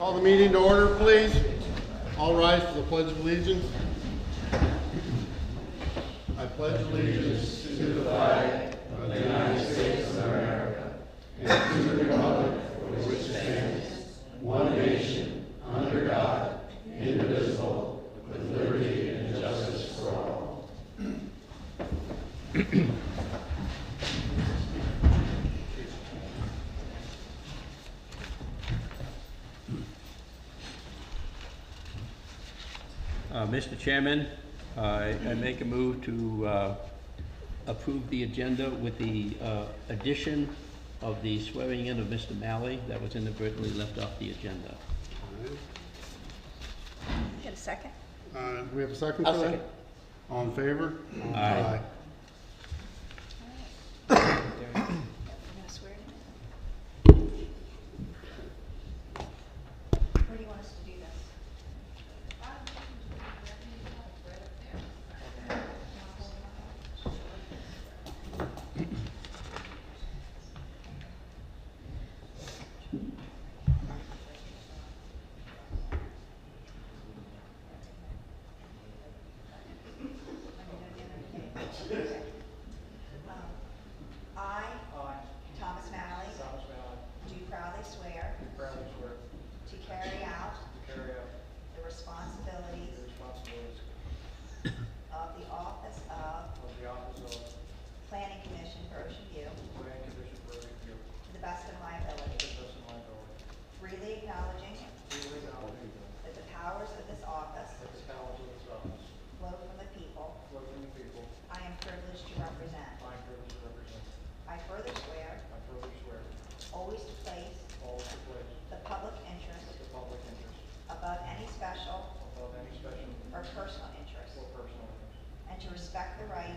Call the meeting to order, please. All rise for the Pledge of Allegiance. I pledge allegiance to the flag of the United States of America and to the republic for which it stands, one nation, under God, indivisible, with liberty and justice for all. Mr. Chairman, I make a move to approve the agenda with the addition of the swearing in of Mr. Malley that was inadvertently left off the agenda. Get a second? Do we have a second I'll for that? second. All in favor? Aye. We're gonna swear it in. Where do you want us to do this? I, Thomas Malley, do proudly swear to carry out the responsibilities of the office of Planning Commission for Ocean View to the best of my ability, freely acknowledging that the powers of this office flow from the people I am privileged to represent. I further swear always to place the public interest above any special or personal interest, and to respect the right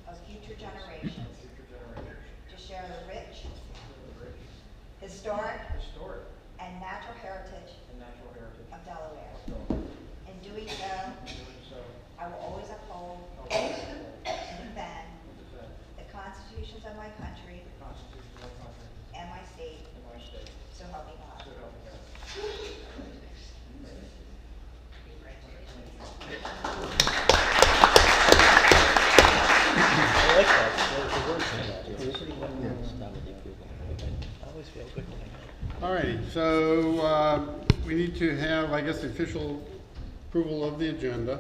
of future generations to share the rich, historic, and natural heritage of Delaware. In doing so, I will always uphold and defend the constitutions of my country and my state, so help me God. I like that. The word came out. It's pretty well done with the approval. I always feel good when I All right, so we need to have, I guess, the official approval of the agenda.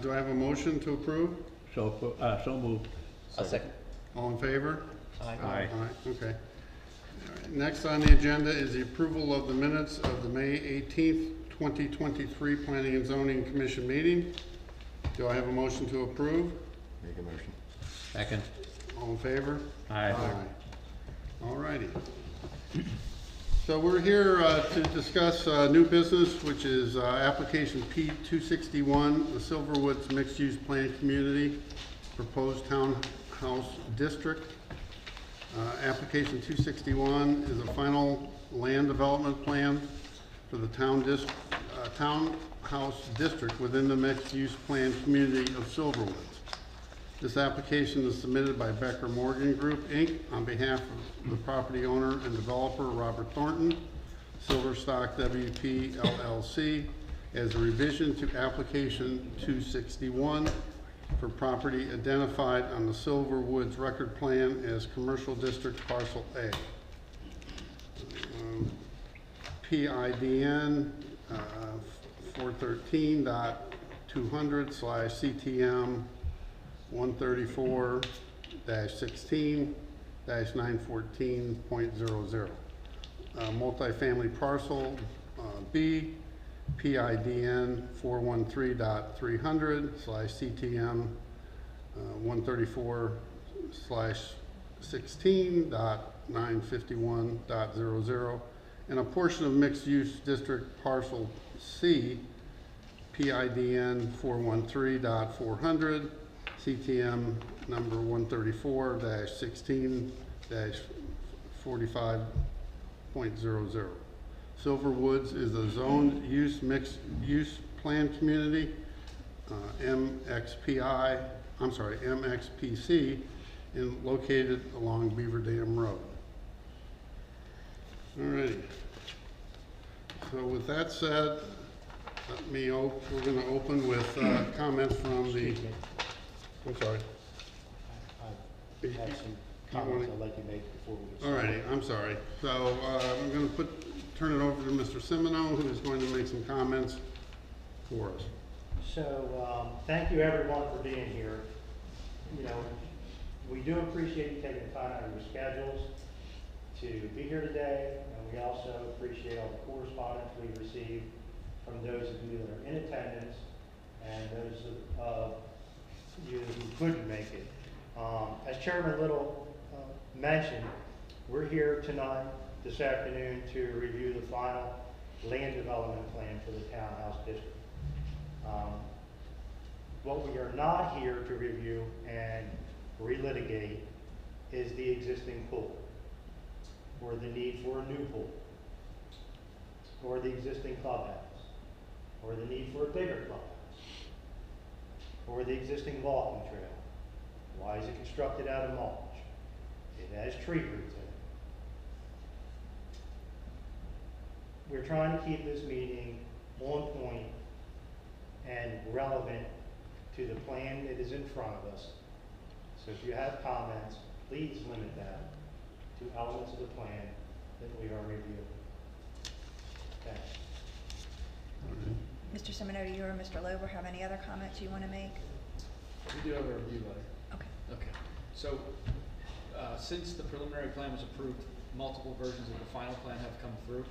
Do I have a motion to approve? so moved. A second. All in favor? Aye. Aye, okay. All right, next on the agenda is the approval of the minutes of the May 18th, 2023 Planning and Zoning Commission meeting. Do I have a motion to approve? Make a motion. Second. All in favor? Aye. All righty. So we're here to discuss new business, which is application P-261, the Silverwoods Mixed-Use Plan Community, Proposed Townhouse District. Application 261 is a final land development plan for the townhouse district within the mixed-use plan community of Silverwoods. This application is submitted by Becker Morgan Group, Inc. on behalf of the property owner and developer Robert Thornton, Silverstock WP LLC, as a revision to application 261 for property identified on the Silverwoods record plan as Commercial District Parcel A. PIDN 413.200/CTM 134-16-914.00. Multifamily parcel B, PIDN 413.300/CTM 134/16.951.00, and a portion of mixed-use district parcel C, PIDN 413.400, CTM number 134-16-45.00. Silverwoods is a zoned use mixed-use plan community, MXPC, and located along Beaver Dam Road. All righty. So with that said, we're gonna open with comments from the, Excuse me, I'm sorry. I have some comments I'd like to make before we get All started. righty, I'm sorry. So I'm going to turn it over to Mr. Semino, who is going to make some comments for us. So, thank you everyone for being here. You know, we do appreciate you taking time out of your schedules to be here today, and we also appreciate all the correspondence we received from those of you that are in attendance and those of you who couldn't make it. As Chairman Little mentioned, we're here tonight, this afternoon, to review the final land development plan for the townhouse district. What we are not here to review and relitigate is the existing pool, or the need for a new pool, or the existing clubhouse, or the need for a bigger clubhouse, or the existing walking trail. Why is it constructed out of mulch? It has tree roots in it. We're trying to keep this meeting on point and relevant to the plan that is in front of us. So if you have comments, please limit that to elements of the plan that we are reviewing. Thanks. Mr. Semino, you or Mr. Lober have any other comments you want to make? We do have a review letter. Okay. Okay. So, since the preliminary plan was approved, multiple versions of the final plan have come through.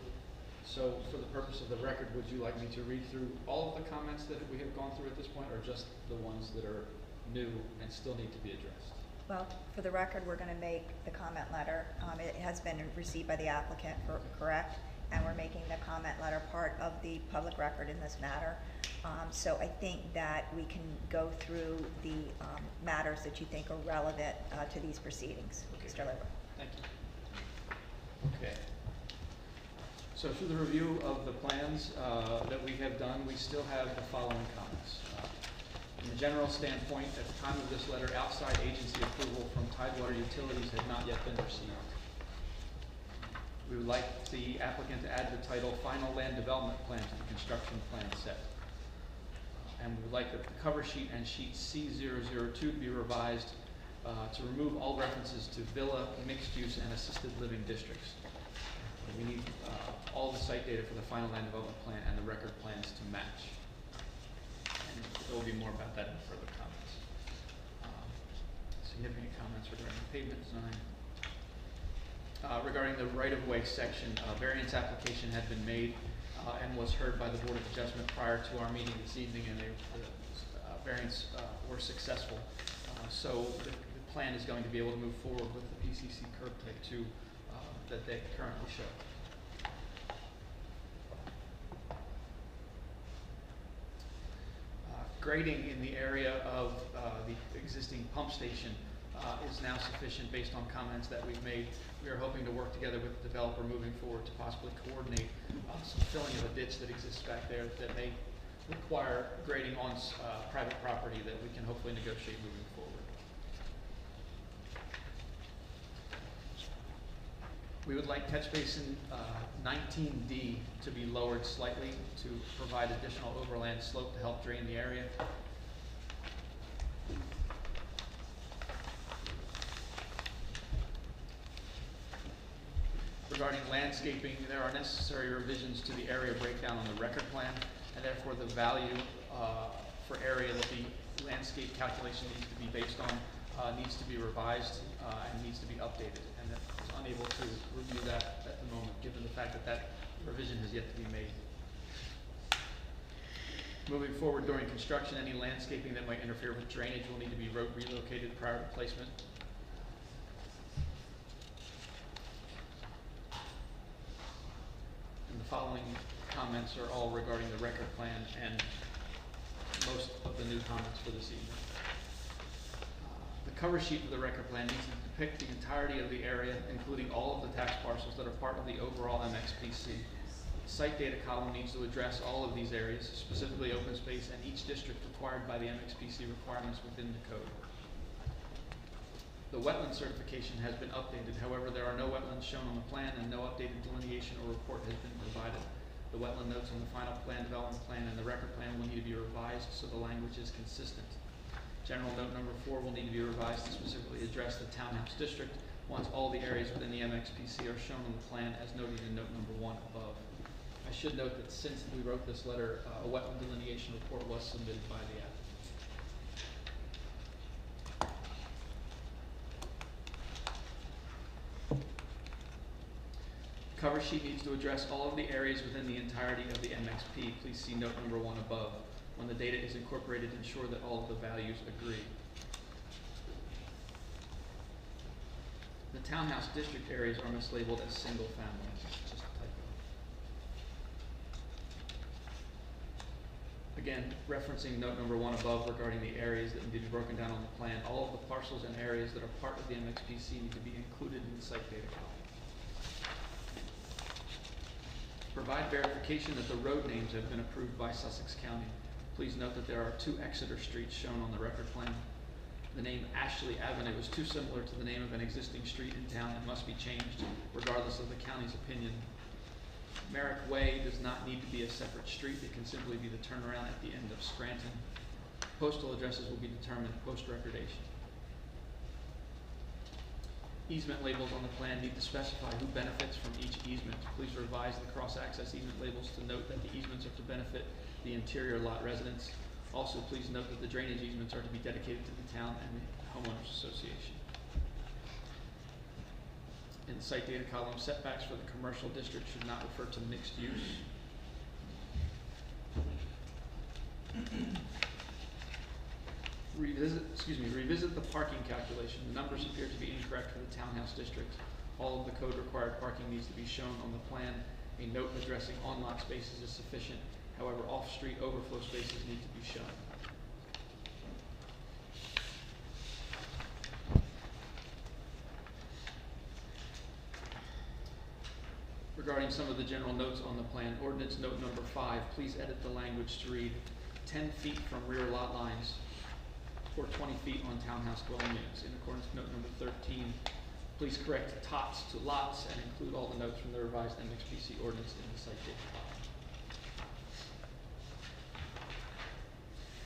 So, for the purpose of the record, would you like me to read through all of the comments that we have gone through at this point, or just the ones that are new and still need to be addressed? Well, for the record, we're going to make the comment letter. It has been received by the applicant, correct? And we're making the comment letter part of the public record in this matter. So I think that we can go through the matters that you think are relevant to these proceedings. Mr. Lober. Thank you. Okay. So through the review of the plans that we have done, we still have the following comments. From a general standpoint, at the time of this letter, outside agency approval from Tidewater Utilities had not yet been received. We would like the applicant to add the title Final Land Development Plan to the construction plan set. And we would like the cover sheet and sheet C002 to be revised to remove all references to villa, mixed use, and assisted living districts. We need all the site data for the final land development plan and the record plans to match. And there will be more about that in further comments. Significant comments regarding pavement design. Regarding the right-of-way section, a variance application had been made and was heard by the Board of Adjustment prior to our meeting this evening, and the variance were successful. So the plan is going to be able to move forward with the PCC curb type 2 that they currently show. Grading in the area of the existing pump station is now sufficient based on comments that we've made. We are hoping to work together with the developer moving forward to possibly coordinate some filling of a ditch that exists back there that may require grading on private property that we can hopefully negotiate moving forward. We would like catch basin 19D to be lowered slightly to provide additional overland slope to help drain the area. Regarding landscaping, there are necessary revisions to the area breakdown on the record plan, and therefore the value for area that the landscape calculation needs to be based on needs to be revised and needs to be updated. And that is unable to review that at the moment, given the fact that that revision has yet to be made. Moving forward during construction, any landscaping that might interfere with drainage will need to be relocated prior to placement. And the following comments are all regarding the record plan and most of the new comments for this evening. The cover sheet of the record plan needs to depict the entirety of the area, including all of the tax parcels that are part of the overall MXPC. The site data column needs to address all of these areas, specifically open space and each district required by the MXPC requirements within the code. The wetland certification has been updated. However, there are no wetlands shown on the plan and no updated delineation or report has been provided. The wetland notes on the final plan, development plan, and the record plan will need to be revised so the language is consistent. General note number 4 will need to be revised to specifically address the townhouse district once all the areas within the MXPC are shown on the plan as noted in note number 1 above. I should note that since we wrote this letter, a wetland delineation report was submitted by the applicant. Cover sheet needs to address all of the areas within the entirety of the MXP. Please see note number 1 above. When the data is incorporated, ensure that all of the values agree. The townhouse district areas are mislabeled as single family. Just a typo. Again, referencing note number 1 above regarding the areas that need to be broken down on the plan, all of the parcels and areas that are part of the MXPC need to be included in the site data column. Provide verification that the road names have been approved by Sussex County. Please note that there are 2 Exeter streets shown on the record plan. The name Ashley Avenue is too similar to the name of an existing street in town and must be changed, regardless of the county's opinion. Merrick Way does not need to be a separate street. It can simply be the turnaround at the end of Scranton. Postal addresses will be determined post-recordation. Easement labels on the plan need to specify who benefits from each easement. Please revise the cross-access easement labels to note that the easements are to benefit the interior lot residents. Also, please note that the drainage easements are to be dedicated to the town and the homeowners association. In the site data column, setbacks for the commercial district should not refer to mixed use. Revisit the parking calculation. The numbers appear to be incorrect for the townhouse district. All of the code required parking needs to be shown on the plan. A note addressing on-lot spaces is sufficient. However, off-street overflow spaces need to be shown. Regarding some of the general notes on the plan, ordinance note number 5, please edit the language to read 10 feet from rear lot lines or 20 feet on townhouse dwelling units. In accordance with note number 13, please correct tots to lots and include all the notes from the revised MXPC ordinance in the site data column.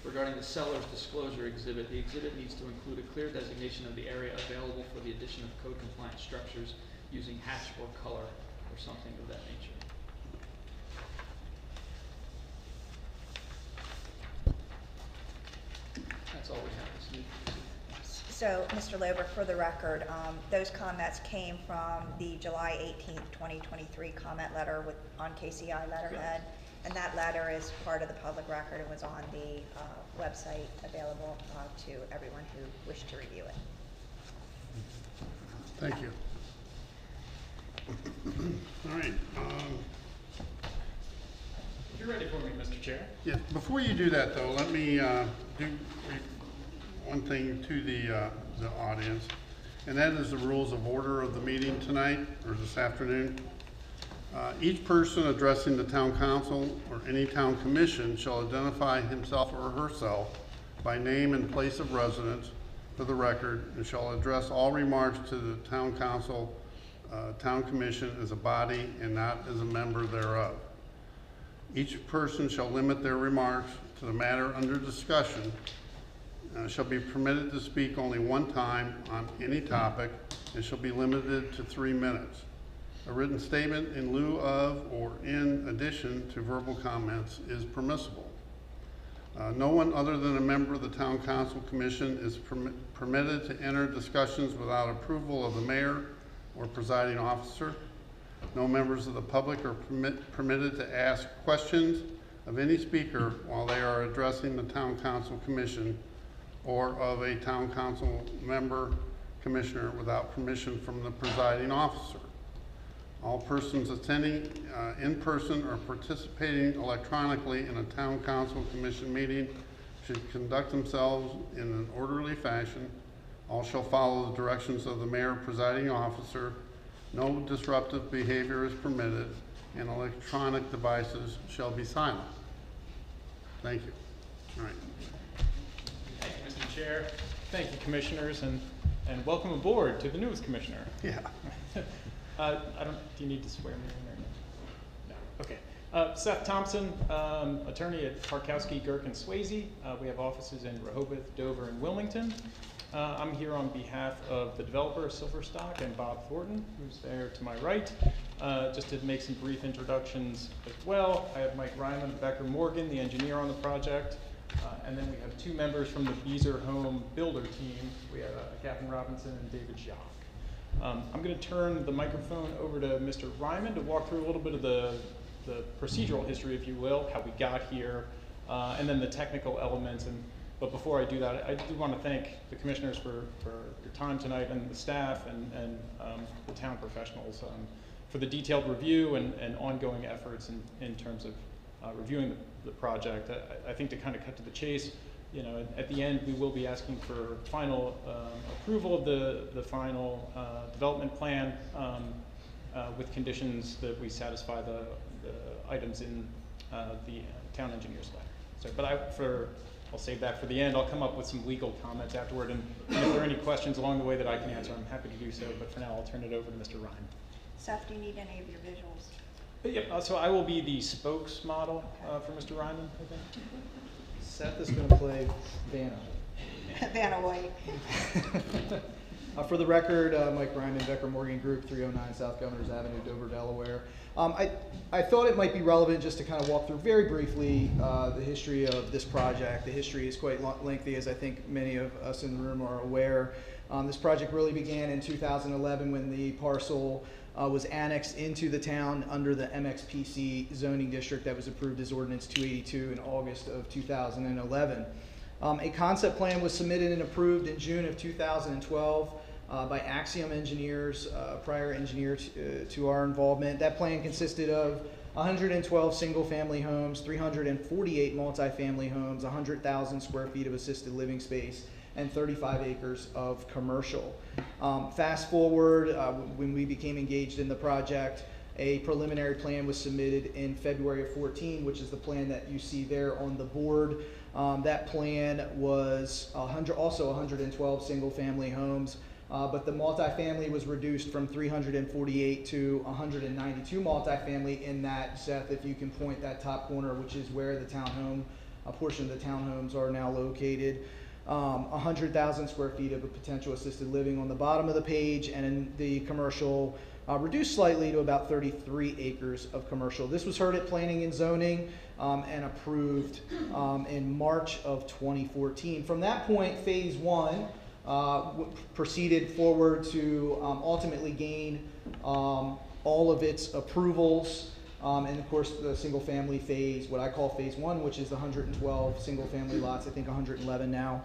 Regarding the seller's disclosure exhibit, the exhibit needs to include a clear designation of the area available for the addition of code-compliant structures using hatch or color or something of that nature. That's all we have this evening. So, Mr. Lober, for the record, those comments came from the July 18th, 2023 comment letter on KCI letterhead. And that letter is part of the public record and was on the website available to everyone who wished to review it. Thank you. All right. If you're ready for me, Mr. Chair. Yeah, before you do that though, let me do one thing to the audience, and that is the rules of order of the meeting tonight, or this afternoon. Each person addressing the town council or any town commission shall identify himself or herself by name and place of residence for the record, and shall address all remarks to the town council, town commission as a body and not as a member thereof. Each person shall limit their remarks to the matter under discussion, shall be permitted to speak only one time on any topic, and shall be limited to 3 minutes. A written statement in lieu of or in addition to verbal comments is permissible. No one other than a member of the Town Council Commission is permitted to enter discussions without approval of the mayor or presiding officer. No members of the public are permitted to ask questions of any speaker while they are addressing the Town Council Commission or of a Town Council member commissioner without permission from the presiding officer. All persons attending in person or participating electronically in a Town Council Commission meeting should conduct themselves in an orderly fashion. All shall follow the directions of the mayor presiding officer. No disruptive behavior is permitted, and electronic devices shall be silent. Thank you. All right. Thank you, Mr. Chair. Thank you, commissioners, and welcome aboard to the newest commissioner. Yeah. Do you need to swear me in or no? No. Okay. Seth Thompson, attorney at Parkowski, Girk, and Swayze. We have offices in Rehoboth, Dover, and Wilmington. I'm here on behalf of the developer, Silverstock, and Bob Thornton, who's there to my right. Just to make some brief introductions as well, I have Mike Ryman of Becker Morgan, the engineer on the project. And then we have two members from the Beazer Home Builder team. We have Catherine Robinson and David Jacques. I'm going to turn the microphone over to Mr. Ryman to walk through a little bit of the procedural history, if you will, how we got here, and then the technical elements. But before I do that, I do want to thank the commissioners for your time tonight, and the staff and the town professionals for the detailed review and ongoing efforts in terms of reviewing the project. I think to kind of cut to the chase, you know, at the end we will be asking for final approval of the final development plan with conditions that we satisfy the items in the town engineer's letter. So, but I'll save that for the end. I'll come up with some legal comments afterward, and if there are any questions along the way that I can answer, I'm happy to do so. But for now, I'll turn it over to Mr. Ryan. Seth, do you need any of your visuals? Yep, so I will be the spokesmodel for Mr. Ryman, I think. Seth is going to play Vanna. Vanna White. For the record, Mike Ryman, Becker Morgan Group, 309 South Governors Avenue, Dover, Delaware. I thought it might be relevant just to kind of walk through very briefly the history of this project. The history is quite lengthy, as I think many of us in the room are aware. This project really began in 2011 when the parcel was annexed into the town under the MXPC zoning district that was approved as Ordinance 282 in August of 2011. A concept plan was submitted and approved in June of 2012 by Axiom Engineers, prior engineer to our involvement. That plan consisted of 112 single-family homes, 348 multifamily homes, 100,000 square feet of assisted living space, and 35 acres of commercial. Fast forward, when we became engaged in the project, a preliminary plan was submitted in February of 14, which is the plan that you see there on the board. That plan was also 112 single-family homes, but the multifamily was reduced from 348 to 192 multifamily in that, Seth, if you can point that top corner, which is where the townhome, a portion of the townhomes are now located. 100,000 square feet of a potential assisted living on the bottom of the page, and the commercial reduced slightly to about 33 acres of commercial. This was heard at Planning and Zoning and approved in March of 2014. From that point, phase one proceeded forward to ultimately gain all of its approvals. And of course, the single family phase, what I call phase one, which is the 112 single family lots, I think 111 now,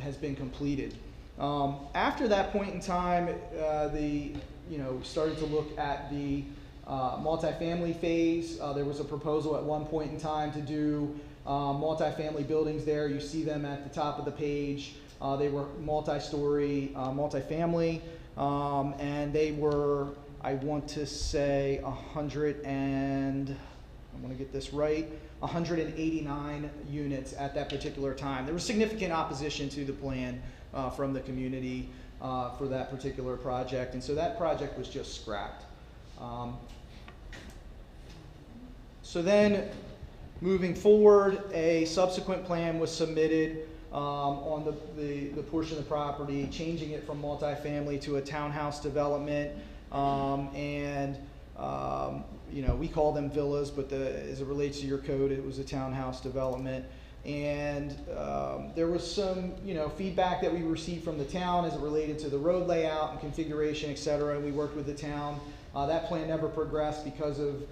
has been completed. After that point in time, started to look at the multifamily phase. There was a proposal at one point in time to do multifamily buildings there. You see them at the top of the page. They were multi-story multifamily, and they were, I want to say 189 units at that particular time. There was significant opposition to the plan from the community for that particular project, and so that project was just scrapped. So then, moving forward, a subsequent plan was submitted on the portion of the property, changing it from multifamily to a townhouse development. We call them villas, but as it relates to your code, it was a townhouse development. And there was some, feedback that we received from the town as it related to the road layout and configuration, et cetera. And we worked with the town. That plan never progressed because of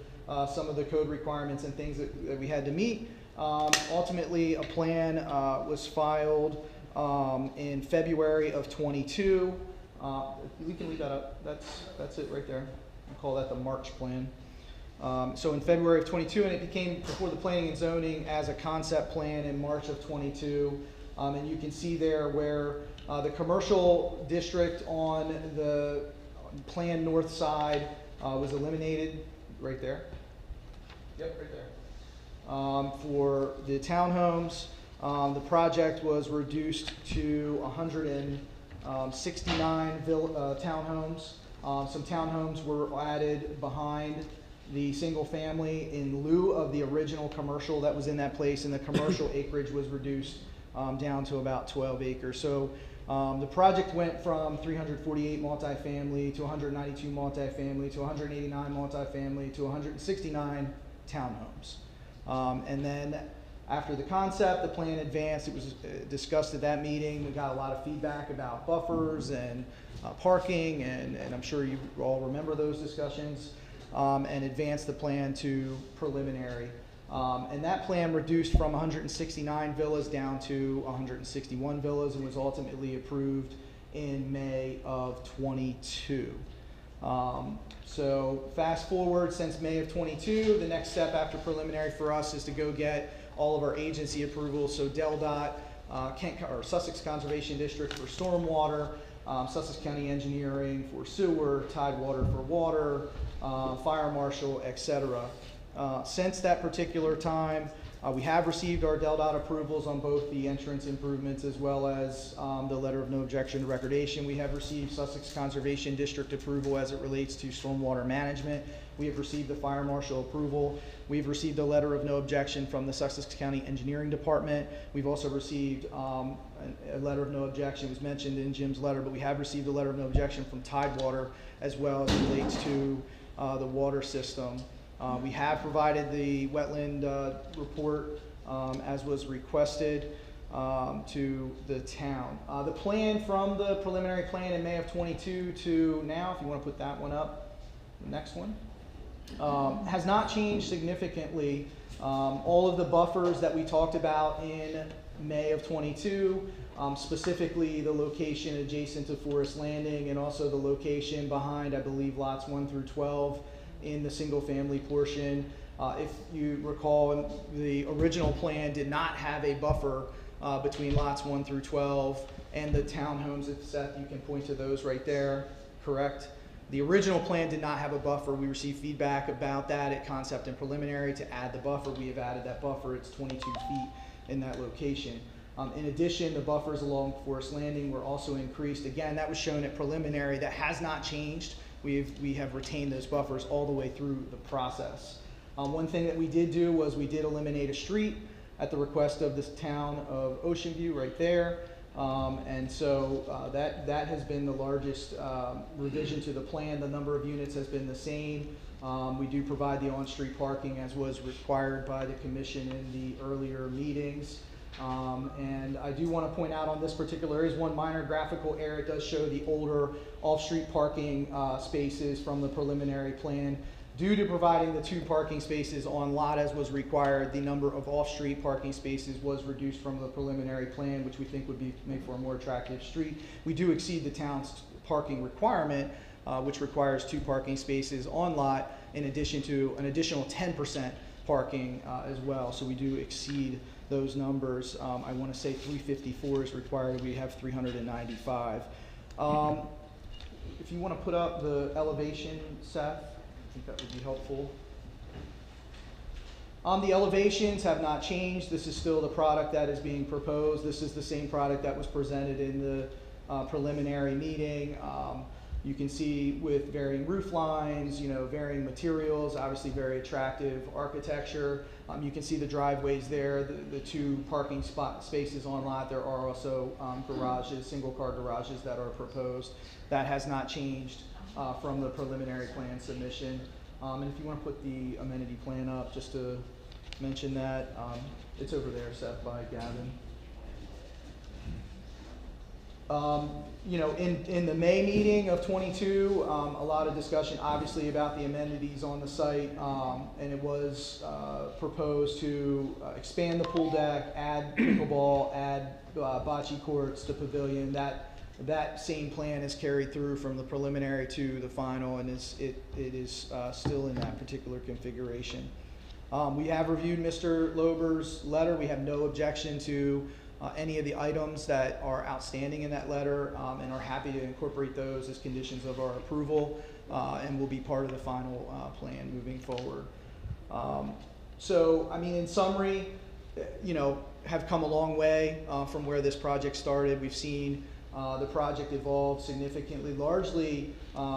some of the code requirements and things that we had to meet. Ultimately, a plan was filed in February of 22. We can leave that up. That's it right there. I call that the March plan. So in February of 22, and it became before the Planning and Zoning as a concept plan in March of 22. And you can see there where the commercial district on the planned north side was eliminated right there. Yep, right there. For the townhomes, the project was reduced to 169 townhomes. Some townhomes were added behind the single family in lieu of the original commercial that was in that place, and the commercial acreage was reduced down to about 12 acres. So the project went from 348 multifamily to 192 multifamily to 189 multifamily to 169 townhomes. And then after the concept, the plan advanced. It was discussed at that meeting. We got a lot of feedback about buffers and parking, and I'm sure you all remember those discussions, and advanced the plan to preliminary. And that plan reduced from 169 villas down to 161 villas and was ultimately approved in May of 22. So fast forward since May of 22, the next step after preliminary for us is to go get all of our agency approvals. So DelDOT, Sussex Conservation District for stormwater, Sussex County Engineering for sewer, Tidewater for water, Fire Marshal, etc. Since that particular time, we have received our DelDOT approvals on both the entrance improvements as well as the letter of no objection to recordation. We have received Sussex Conservation District approval as it relates to stormwater management. We have received the Fire Marshal approval. We've received a letter of no objection from the Sussex County Engineering Department. We've also received a letter of no objection. It was mentioned in Jim's letter, but we have received a letter of no objection from Tidewater as well as it relates to the water system. We have provided the wetland report as was requested to the town. The plan from the preliminary plan in May of 22 to now, if you want to put that one up, the next one, has not changed significantly. All of the buffers that we talked about in May of 22, specifically the location adjacent to Forest Landing and also the location behind, I believe, lots 1 through 12 in the single family portion. If you recall, the original plan did not have a buffer between lots 1 through 12 and the townhomes. If Seth, you can point to those right there, correct? The original plan did not have a buffer. We received feedback about that at concept and preliminary to add the buffer. We have added that buffer. It's 22 feet in that location. In addition, the buffers along Forest Landing were also increased. Again, that was shown at preliminary. That has not changed. We have retained those buffers all the way through the process. One thing that we did do was we did eliminate a street at the request of this town of Ocean View right there. And so that has been the largest revision to the plan. The number of units has been the same. We do provide the on-street parking as was required by the commission in the earlier meetings. And I do want to point out on this particular, there is one minor graphical error. It does show the older off-street parking spaces from the preliminary plan. Due to providing the 2 parking spaces on lot as was required, the number of off-street parking spaces was reduced from the preliminary plan, which we think would make for a more attractive street. We do exceed the town's parking requirement, which requires 2 parking spaces on lot in addition to an additional 10% parking as well. So we do exceed those numbers. I want to say 354 is required. We have 395. If you want to put up the elevation, Seth, I think that would be helpful. The elevations have not changed. This is still the product that is being proposed. This is the same product that was presented in the preliminary meeting. You can see with varying roof lines, varying materials, obviously very attractive architecture. You can see the driveways there, the 2 parking spaces on lot. There are also garages, single car garages that are proposed. That has not changed from the preliminary plan submission. And if you want to put the amenity plan up, just to mention that, it's over there, Seth, by Gavin. In the May meeting of 22, a lot of discussion obviously about the amenities on the site, and it was proposed to expand the pool deck, add pickleball, add bocce courts, the pavilion. That same plan is carried through from the preliminary to the final, and it is still in that particular configuration. We have reviewed Mr. Lober's letter. We have no objection to any of the items that are outstanding in that letter, and are happy to incorporate those as conditions of our approval, and will be part of the final plan moving forward. So, I mean, in summary, have come a long way from where this project started. We've seen the project evolved significantly, largely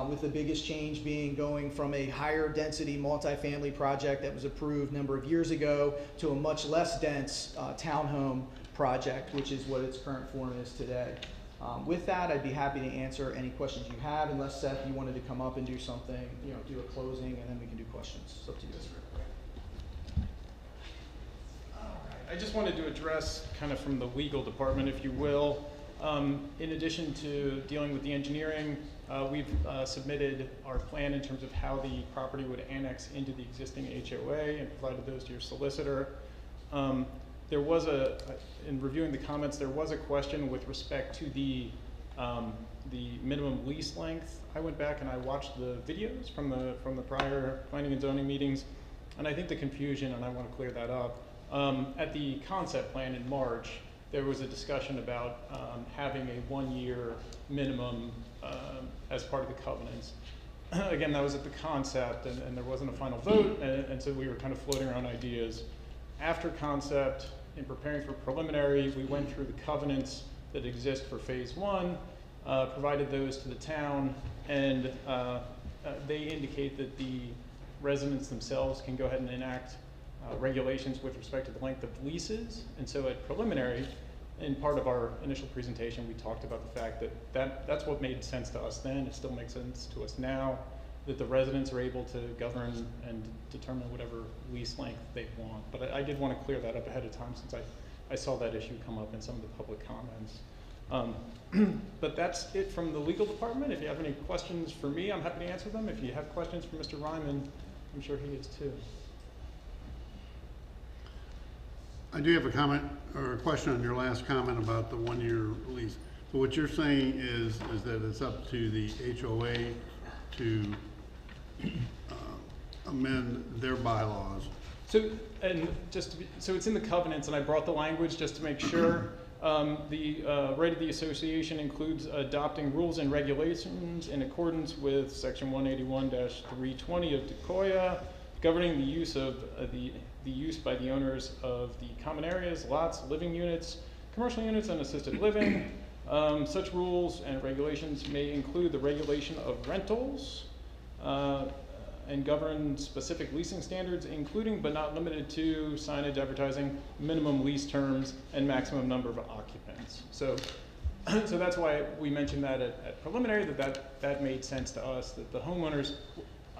with the biggest change being going from a higher density multifamily project that was approved a number of years ago to a much less dense townhome project, which is what its current form is today. With that, I'd be happy to answer any questions you have, unless Seth, you wanted to come up and do something, do a closing, and then we can do questions. It's up to you. I just wanted to address kind of from the legal department, if you will. In addition to dealing with the engineering, we've submitted our plan in terms of how the property would annex into the existing HOA and provided those to your solicitor. There was in reviewing the comments, there was a question with respect to the minimum lease length. I went back and I watched the videos from the prior planning and zoning meetings, and I think the confusion, and I want to clear that up. At the concept plan in March, there was a discussion about having a 1-year minimum as part of the covenants. Again, that was at the concept, and there wasn't a final vote, and so we were kind of floating around ideas. After concept, in preparing for preliminary, we went through the covenants that exist for phase 1, provided those to the town, and they indicate that the residents themselves can go ahead and enact regulations with respect to the length of leases. And so at preliminary, in part of our initial presentation, we talked about the fact that that's what made sense to us then. It still makes sense to us now, that the residents are able to govern and determine whatever lease length they want. But I did want to clear that up ahead of time, since I saw that issue come up in some of the public comments. But that's it from the legal department. If you have any questions for me, I'm happy to answer them. If you have questions for Mr. Ryman, I'm sure he is too. I do have a comment or a question on your last comment about the 1-year lease. So what you're saying is that it's up to the HOA to amend their bylaws. So, and just to be, so it's in the covenants, and I brought the language just to make sure. The right of the association includes adopting rules and regulations in accordance with section 181-320 of DECOYA, governing the use of the use by the owners of the common areas, lots, living units, commercial units, and assisted living. Such rules and regulations may include the regulation of rentals and govern specific leasing standards, including but not limited to signage, advertising, minimum lease terms, and maximum number of occupants. So that's why we mentioned that at preliminary, that made sense to us, that the homeowners,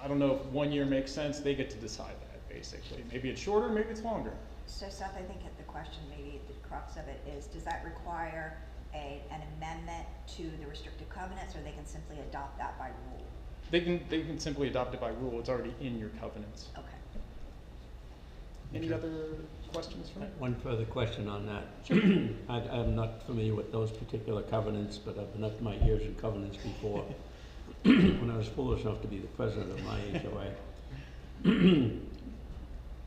I don't know if 1 year makes sense, they get to decide that, basically. Maybe it's shorter, maybe it's longer. So Seth, I think the question, maybe the crux of it is, does that require an amendment to the restrictive covenants, or they can simply adopt that by rule? They can simply adopt it by rule. It's already in your covenants. Okay. Any other questions for me? One further question on that. I'm not familiar with those particular covenants, but I've been up to my ears in covenants before when I was foolish enough to be the president of my HOA.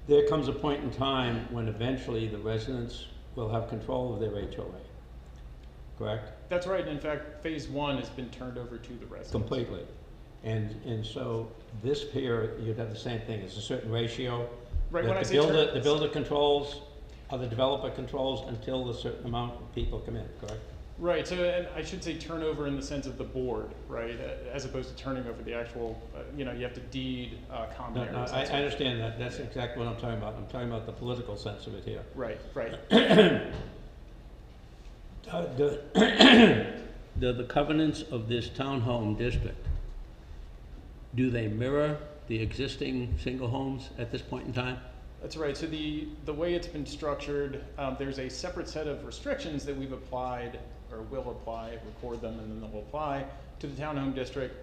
There comes a point in time when eventually the residents will have control of their HOA, correct? That's right. In fact, phase 1 has been turned over to the residents. Completely. And so this here, you'd have the same thing. It's a certain ratio. Right, that when I the say builder, the builder controls, or the developer controls until a certain amount of people come in, correct? Right, so, and I should say turnover in the sense of the board, right, as opposed to turning over the actual, you have to deed common No, areas. I understand that. That's exactly what I'm talking about. I'm talking about the political sense of it here. Right. The covenants of this townhome district, do they mirror the existing single homes at this point in time? That's right. So the way it's been structured, there's a separate set of restrictions that we've applied, or will apply, record them, and then they'll apply to the townhome district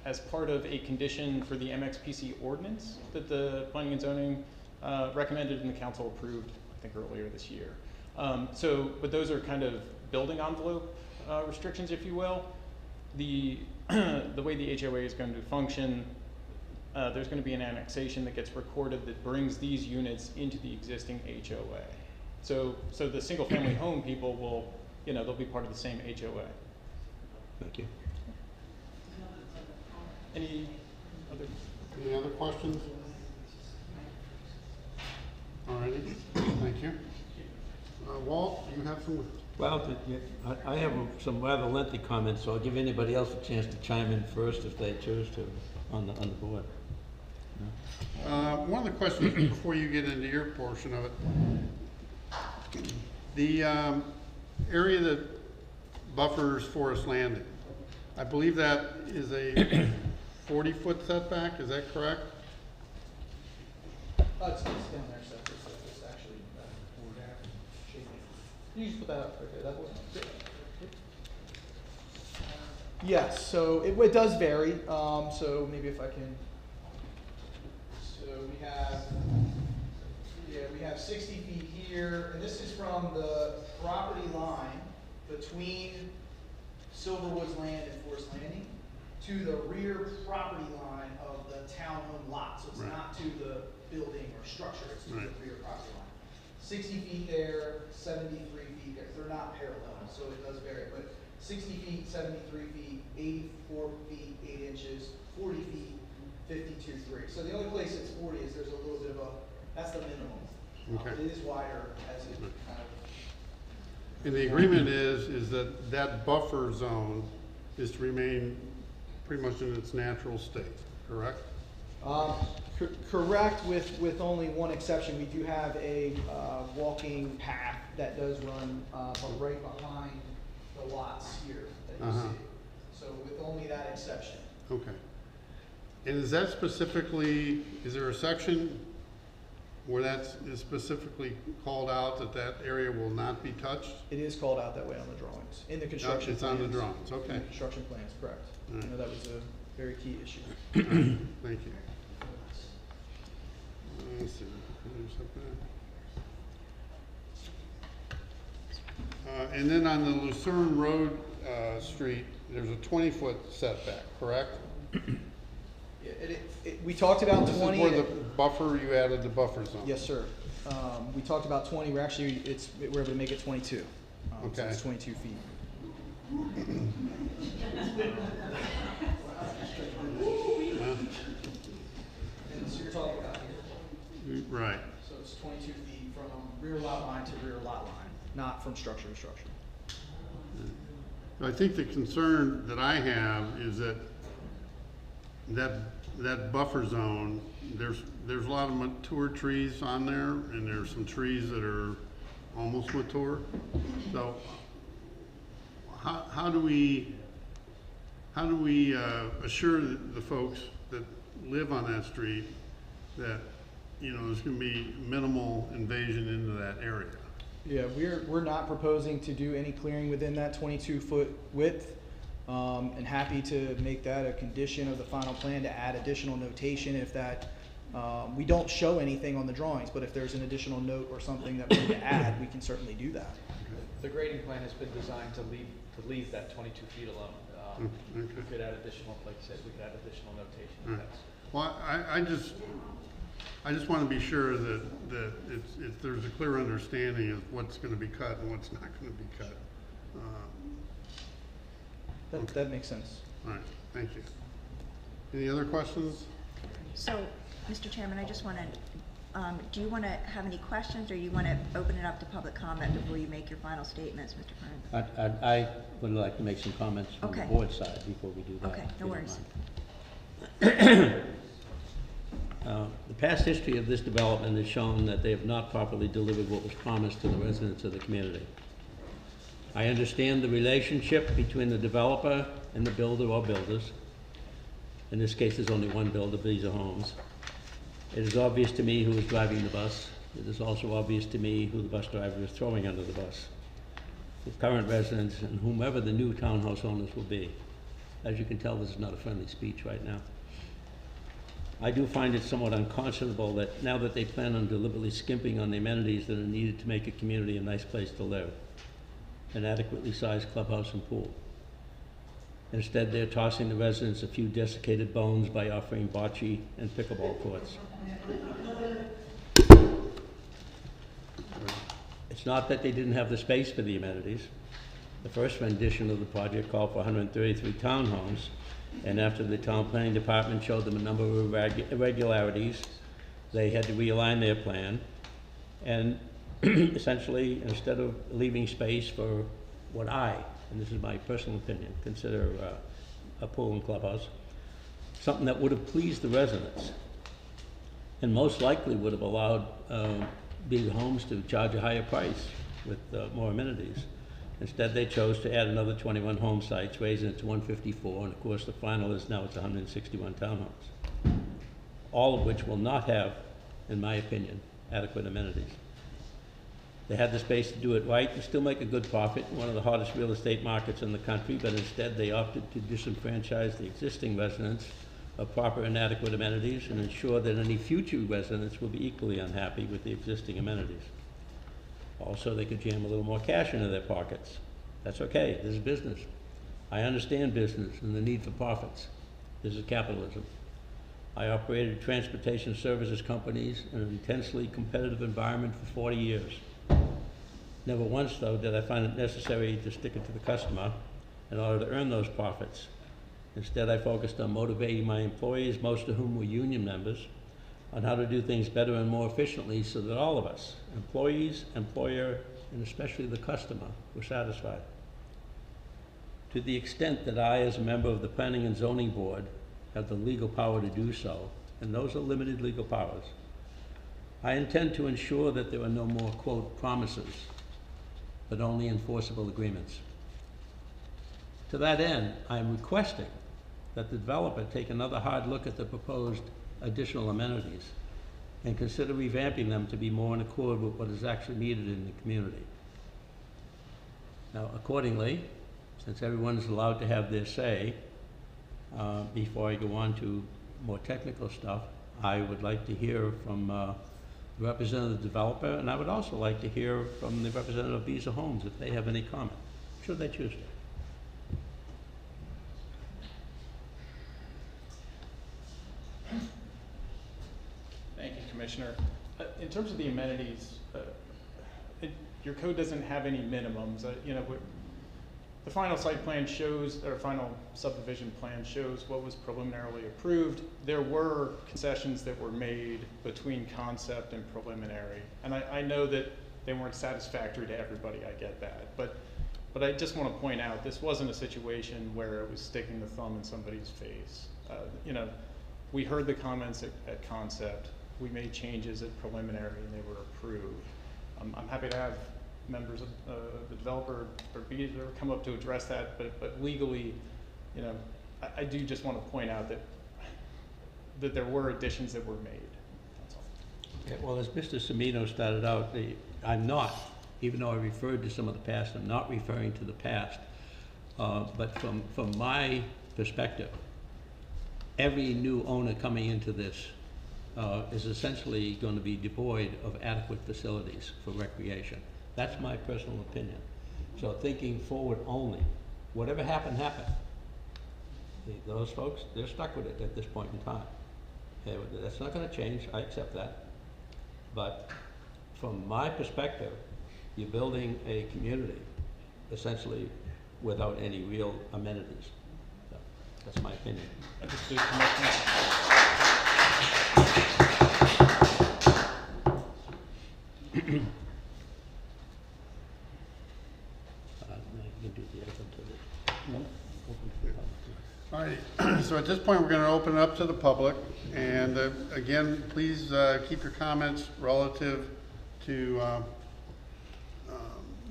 as part of a condition for the MXPC ordinance that the Planning and Zoning recommended and the council approved, I think, earlier this year. But those are kind of building envelope restrictions, if you will. The way the HOA is going to function, there's going to be an annexation that gets recorded that brings these units into the existing HOA. So the single family home people will, they'll be part of the same HOA. Thank you. Any Other questions? All righty, thank you. Walt, you have some Well, I have some rather lengthy comments, so I'll give anybody else a chance to chime in first if they choose to on the board. One of the questions before you get into your portion of it, the area that buffers Forest Landing, I believe that is a 40-foot setback, is that correct? It's down there, so it's actually, shaping. Can you just put that up right there, that was. Yes, so it does vary, so maybe if I can. So we have 60 feet here, and this is from the property line between Silverwood's land and Forest Landing to the rear property line of the townhome lot. So it's Right. not to the building or structure, it's to Right. the rear property line. 60 feet there, 73 feet there. They're not parallel, so it does vary. But 60 feet, 73 feet, 84 feet, 8 inches, 40 feet, 52.3. So the only place it's 40 is there's a little bit of that's the minimum. Okay. It is wider as it kind of. And the agreement is that that buffer zone is to remain pretty much in its natural state, correct? Correct, with only one exception. We do have a walking path that does run right behind the lots here that you Uh-huh. see. So with only that exception. Okay. And is that specifically, is there a section where that's is specifically called out that that area will not be touched? It is called out that way on the drawings, in the construction It's on the plans. drawings, okay. In the construction plans, correct. All right. I know that was a very key issue. Thank you. Let's see. There's something. And then on the Lucerne Road street, there's a 20-foot setback, correct? Yeah, we talked about This is 20. where the buffer, you added the buffer zone. Yes, sir. We talked about 20. We're able to make it 22. So Okay. it's 22 feet. And so you're talking about here. Right. So it's 22 feet from rear lot line to rear lot line, not from structure to structure. I think the concern that I have is that that buffer zone, there's a lot of mature trees on there, and there's some trees that are almost mature. So how do we assure the folks that live on that street that, you know, there's gonna be minimal invasion into that area? Yeah, we're not proposing to do any clearing within that 22-foot width. And happy to make that a condition of the final plan to add additional notation if that, we don't show anything on the drawings, but if there's an additional note or something that we need to add, we can certainly do that. The grading plan has been designed to leave that 22 feet alone. We Okay. could add additional, like you said, we could add additional notation. if Right. that's- Well, I just want to be sure that there's a clear understanding of what's going to be cut and what's not going to be cut. That makes sense. All right, thank you. Any other questions? So, Mr. Chairman, I just want to, do you want to have any questions, or you want to open it up to public comment before you make your final statements, Mr. Kern? I would like to make some comments from the Okay. board side before we do that. Okay, if no you don't worries. mind. The past history of this development has shown that they have not properly delivered what was promised to the residents of the community. I understand the relationship between the developer and the builder or builders. In this case, there's only one builder, these are homes. It is obvious to me who is driving the bus. It is also obvious to me who the bus driver is throwing under the bus. The current residents and whomever the new townhouse owners will be. As you can tell, this is not a friendly speech right now. I do find it somewhat unconscionable that now that they plan on deliberately skimping on the amenities that are needed to make a community a nice place to live, an adequately sized clubhouse and pool. Instead, they're tossing the residents a few desiccated bones by offering bocce and pickleball courts. It's not that they didn't have the space for the amenities. The first rendition of the project called for 133 townhomes, and after the town planning department showed them a number of irregularities, they had to realign their plan. And essentially, instead of leaving space for what I, and this is my personal opinion, consider a pool and clubhouse, something that would have pleased the residents and most likely would have allowed big homes to charge a higher price with more amenities. Instead, they chose to add another 21 home sites, raising it to 154, and of course the final is now it's 161 townhomes, all of which will not have, in my opinion, adequate amenities. They had the space to do it right and still make a good profit in one of the hottest real estate markets in the country, but instead they opted to disenfranchise the existing residents of proper and adequate amenities and ensure that any future residents will be equally unhappy with the existing amenities. Also, they could jam a little more cash into their pockets. That's okay, this is business. I understand business and the need for profits. This is capitalism. I operated transportation services companies in an intensely competitive environment for 40 years. Never once, though, did I find it necessary to stick it to the customer in order to earn those profits. Instead, I focused on motivating my employees, most of whom were union members, on how to do things better and more efficiently so that all of us, employees, employer, and especially the customer, were satisfied. To the extent that I, as a member of the Planning and Zoning Board, have the legal power to do so, and those are limited legal powers, I intend to ensure that there are no more, quote, promises, but only enforceable agreements. To that end, I am requesting that the developer take another hard look at the proposed additional amenities and consider revamping them to be more in accord with what is actually needed in the community. Now, accordingly, since everyone is allowed to have their say, before I go on to more technical stuff, I would like to hear from the representative of the developer, and I would also like to hear from the representative of Beazer Homes if they have any comment, should they choose to. Thank you, Commissioner. In terms of the amenities, your code doesn't have any minimums. The final site plan shows, or final subdivision plan shows what was preliminarily approved. There were concessions that were made between concept and preliminary. And I know that they weren't satisfactory to everybody, I get that. But I just want to point out, this wasn't a situation where it was sticking the thumb in somebody's face. We heard the comments at concept. We made changes at preliminary and they were approved. I'm happy to have members of the developer or Beazer come up to address that, but legally, I do just want to point out that there were additions that were made. That's all. Okay, well, as Mr. Semino started out, I'm not, even though I referred to some of the past, I'm not referring to the past. But from my perspective, every new owner coming into this is essentially going to be devoid of adequate facilities for recreation. That's my personal opinion. So thinking forward only, whatever happened, happened. Those folks, they're stuck with it at this point in time. That's not going to change, I accept that. But from my perspective, you're building a community essentially without any real amenities. So that's my opinion. Understood, Commissioner. You can do the open to the, no? Open to the public. All right, so at this point, we're going to open it up to the public. And again, please keep your comments relative to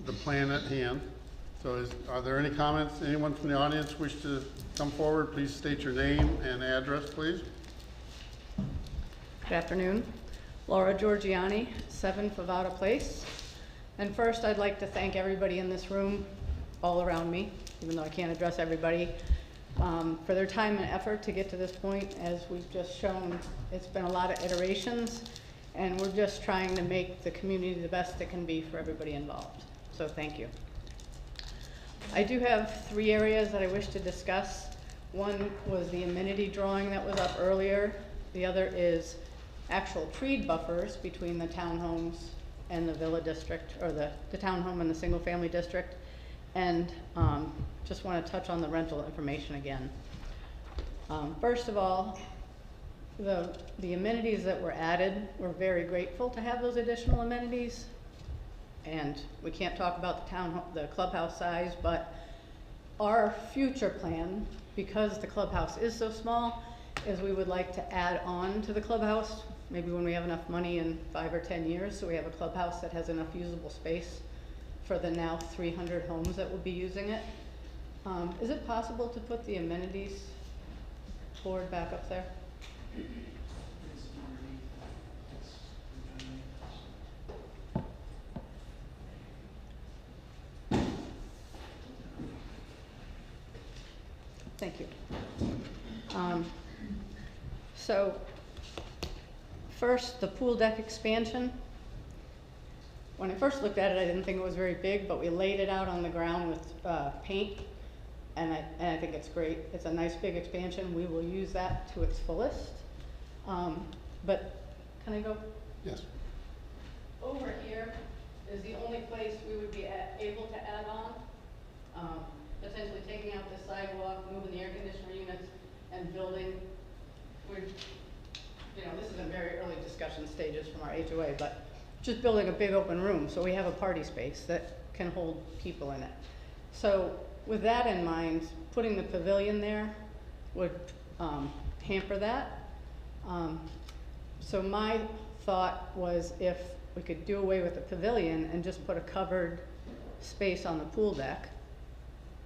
the plan at hand. So are there any comments? Anyone from the audience wish to come forward? Please state your name and address, please. Good afternoon. Laura Giorgiani, 7 Favada Place. And first, I'd like to thank everybody in this room, all around me, even though I can't address everybody, for their time and effort to get to this point. As we've just shown, it's been a lot of iterations, and we're just trying to make the community the best it can be for everybody involved. So thank you. I do have 3 areas that I wish to discuss. One was the amenity drawing that was up earlier. The other is actual tree buffers between the townhomes and the villa district, or the townhome and the single family district. And just want to touch on the rental information again. First of all, the amenities that were added, we're very grateful to have those additional amenities. And we can't talk about the clubhouse size, but our future plan, because the clubhouse is so small, is we would like to add on to the clubhouse, maybe when we have enough money in 5 or 10 years, so we have a clubhouse that has enough usable space for the now 300 homes that will be using it. Is it possible to put the amenities board back up there? Thank you. So, first, the pool deck expansion. When I first looked at it, I didn't think it was very big, but we laid it out on the ground with paint, and I think it's great. It's a nice big expansion. We will use that to its fullest. But can I go? Yes. Over here is the only place we would be able to add on. Potentially taking out the sidewalk, moving the air conditioner units, and building. This is in very early discussion stages from our HOA, but just building a big open room so we have a party space that can hold people in it. So with that in mind, putting the pavilion there would hamper that. So my thought was if we could do away with the pavilion and just put a covered space on the pool deck,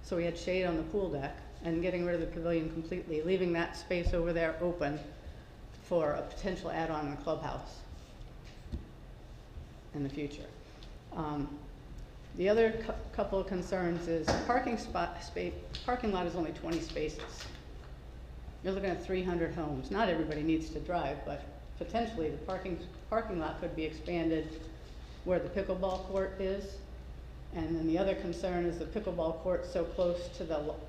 so we had shade on the pool deck, and getting rid of the pavilion completely, leaving that space over there open for a potential add-on in the clubhouse in the future. The other couple of concerns is parking lot is only 20 spaces. You're looking at 300 homes. Not everybody needs to drive, but potentially the parking lot could be expanded where the pickleball court is. And then the other concern is the pickleball court so close to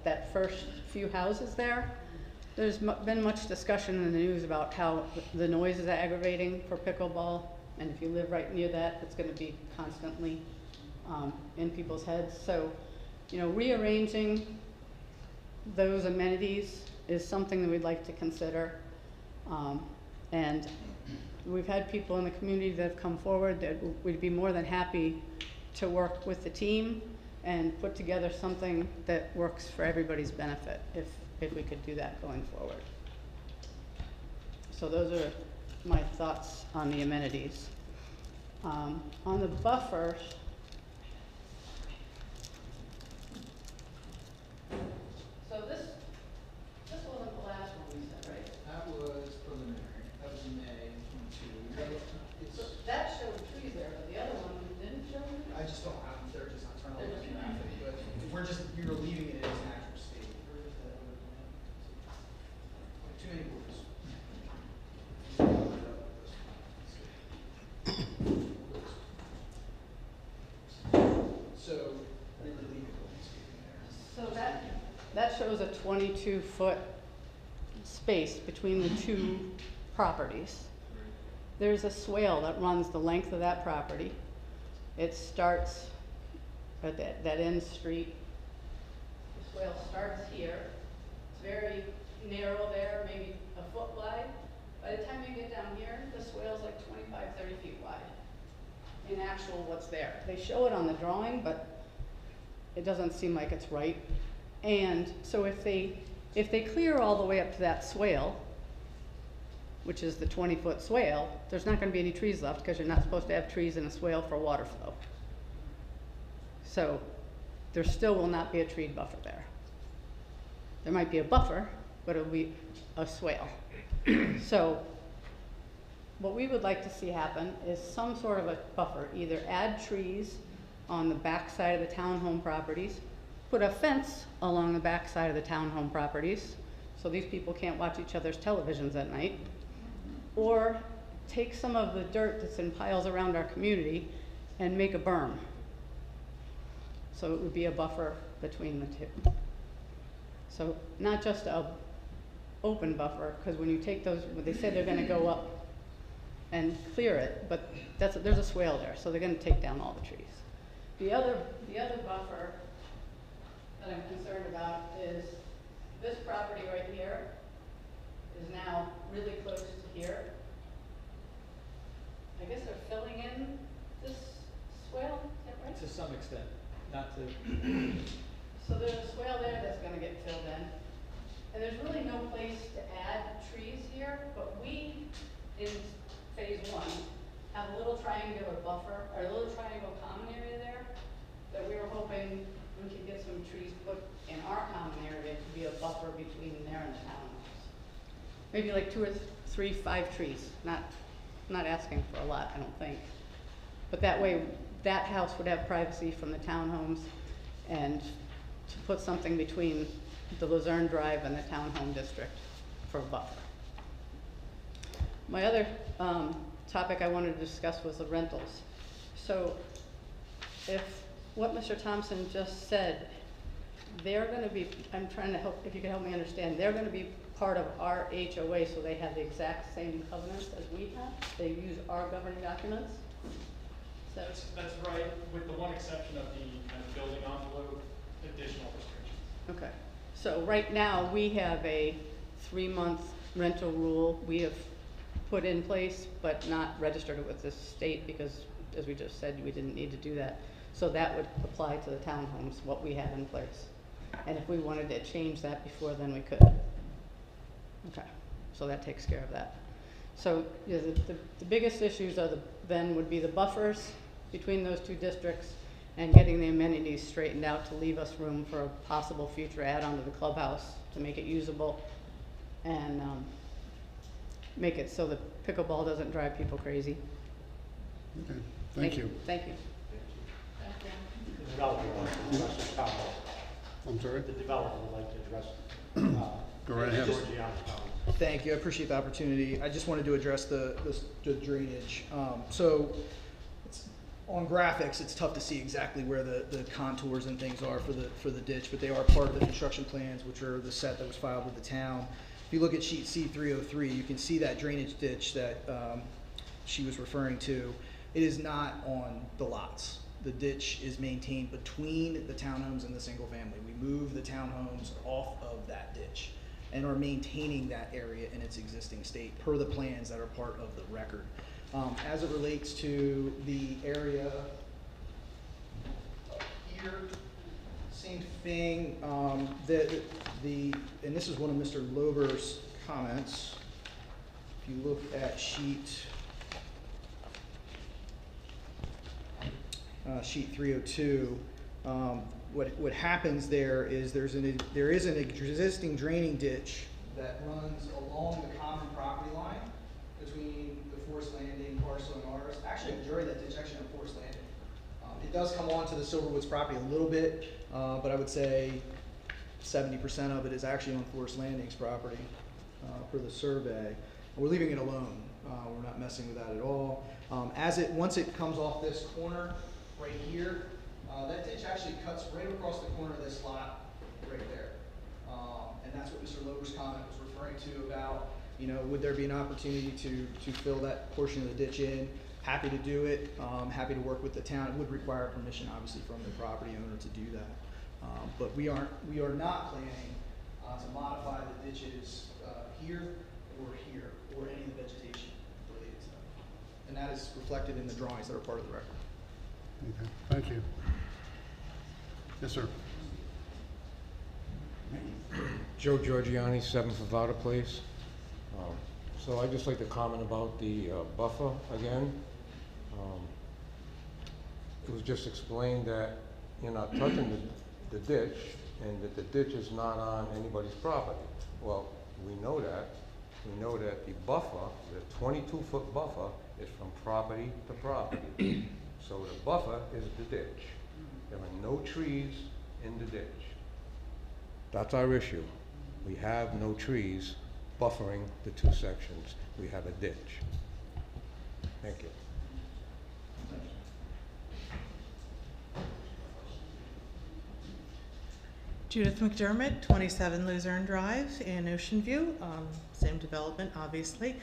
that first few houses there. There's been much discussion in the news about how the noise is aggravating for pickleball, and if you live right near that, it's going to be constantly in people's heads. So, rearranging those amenities is something that we'd like to consider. And we've had people in the community that have come forward that we'd be more than happy to work with the team and put together something that works for everybody's benefit if we could do that going forward. So those are my thoughts on the amenities. On the buffers, so this wasn't the last one we said, right? That was preliminary. That was in May So that showed trees there, but the other one didn't show trees? I just don't have them. They're just not trying to look graphic, but we were leaving it in its natural state. Too many words. So we were leaving landscaping there. So that shows a 22-foot space between the two properties. There's a swale that runs the length of that property. It starts at that end street. The swale starts here. It's very narrow there, maybe a foot wide. By the time you get down here, the swale's like 25, 30 feet wide. In actual what's there. They show it on the drawing, but it doesn't seem like it's right. And so if they clear all the way up to that swale, which is the 20-foot swale, there's not going to be any trees left because you're not supposed to have trees in a swale for water flow. So there still will not be a tree buffer there. There might be a buffer, but it'll be a swale. So what we would like to see happen is some sort of a buffer, either add trees on the back side of the townhome properties, put a fence along the back side of the townhome properties so these people can't watch each other's televisions at night, or take some of the dirt that's in piles around our community and make a berm. So it would be a buffer between the two. So not just a open buffer, because when you take those, they say they're gonna go up and clear it, but there's a swale there, so they're gonna take down all the trees. The other buffer that I'm concerned about is this property right here is now really close to here. I guess they're filling in this swale, some extent, not to, So there's a swale there that's gonna get filled in, and there's really no place to add trees here, but we, in phase one, have a little triangular buffer, or a little triangle common area there, that we were hoping we could get some trees put in our common area to be a buffer between there and the townhouse. Maybe like 2 or 3, 5 trees, not asking for a lot, I don't think. But that way, that house would have privacy from the townhomes, and to put something between the Luzerne Drive and the townhome district for a buffer. My other topic I wanted to discuss was the rentals. So if what Mr. Thompson just said, they're gonna be, I'm trying to help, if you can help me understand, they're gonna be part of our HOA, so they have the exact same covenants as we have? They use our governing documents? Is that- That's right, with the one exception of the kind of building envelope, additional restrictions. Okay, so right now, we have a 3-month rental rule we have put in place, but not registered it with the state because, as we just said, we didn't need to do that. So that would apply to the townhomes, what we have in place. And if we wanted to change that before then, we could. Okay, so that takes care of that. So yeah, the biggest issues are then would be the buffers between those 2 districts and getting the amenities straightened out to leave us room for a possible future add-on to the clubhouse to make it usable and make it so the pickleball doesn't drive people crazy. Okay, thank you. Thank you. The developer would like to address this comment. I'm sorry? The developer would like to address. Go right ahead. Georgiana's comment. Thank you, I appreciate the opportunity. I just wanted to address the drainage. So it's, on graphics, it's tough to see exactly where the contours and things are for the ditch, but they are part of the construction plans, which are the set that was filed with the town. If you look at sheet C303, you can see that drainage ditch that she was referring to. It is not on the lots. The ditch is maintained between the townhomes and the single family. We move the townhomes off of that ditch and are maintaining that area in its existing state per the plans that are part of the record. As it relates to the area up here, same thing. And this is one of Mr. Lober's comments. If you look at sheet 302, what happens there is there is an existing draining ditch that runs along the common property line between the Forest Landing parcel and ours. Actually, a majority of that ditch actually on Forest Landing. It does come onto the Silverwoods property a little bit, but I would say 70% of it is actually on Forest Landing's property for the survey. We're leaving it alone. We're not messing with that at all. Once it comes off this corner right here, that ditch actually cuts right across the corner of this lot right there. And that's what Mr. Lober's comment was referring to about, would there be an opportunity to fill that portion of the ditch in? Happy to do it. Happy to work with the town. It would require permission, obviously, from the property owner to do that. But we are not planning to modify the ditches here or any of the vegetation related to them. And that is reflected in the drawings that are part of the record. Okay, thank you. Yes, sir. Joe Giorgiani, 7 Favada Place. So I'd just like to comment about the buffer again. It was just explained that you're not touching the ditch and that the ditch is not on anybody's property. Well, we know that. We know that the buffer, the 22-foot buffer, is from property to property. So the buffer is the ditch. There are no trees in the ditch. That's our issue. We have no trees buffering the 2 sections. We have a ditch. Thank you. Judith McDermott, 27 Luzerne Drive in Ocean View, same development, obviously.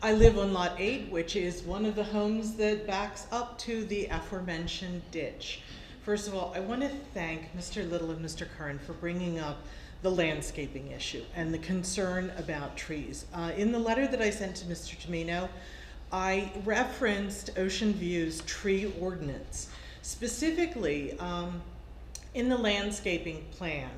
I live on Lot 8, which is one of the homes that backs up to the aforementioned ditch. First of all, I want to thank Mr. Little and Mr. Curran for bringing up the landscaping issue and the concern about trees. In the letter that I sent to Mr. Tomino, I referenced Ocean View's tree ordinance. Specifically, in the landscaping plan,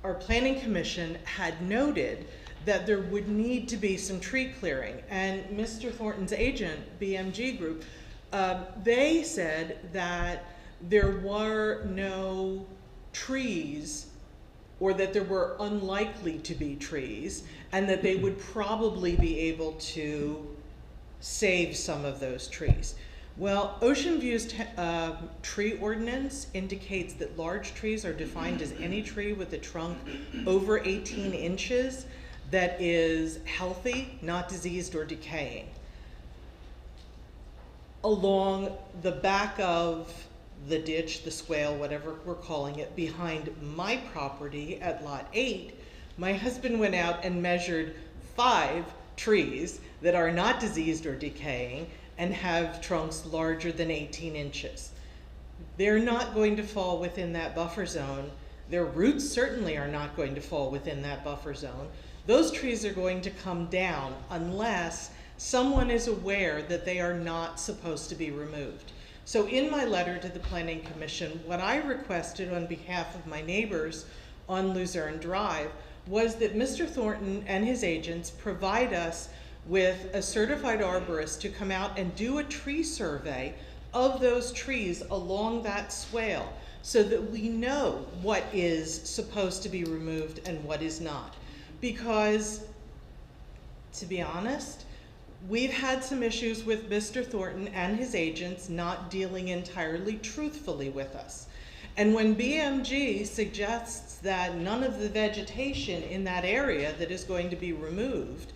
our planning commission had noted that there would need to be some tree clearing. And Mr. Thornton's agent, BMG Group, they said that there were no trees, or that there were unlikely to be trees, and that they would probably be able to save some of those trees. Well, Ocean View's tree ordinance indicates that large trees are defined as any tree with a trunk over 18 inches that is healthy, not diseased or decaying. Along the back of the ditch, the swale, whatever we're calling it, behind my property at Lot 8, my husband went out and measured 5 trees that are not diseased or decaying and have trunks larger than 18 inches. They're not going to fall within that buffer zone. Their roots certainly are not going to fall within that buffer zone. Those trees are going to come down unless someone is aware that they are not supposed to be removed. So in my letter to the Planning Commission, what I requested on behalf of my neighbors on Luzerne Drive was that Mr. Thornton and his agents provide us with a certified arborist to come out and do a tree survey of those trees along that swale so that we know what is supposed to be removed and what is not. Because, to be honest, we've had some issues with Mr. Thornton and his agents not dealing entirely truthfully with us. And when BMG suggests that none of the vegetation in that area that is going to be removed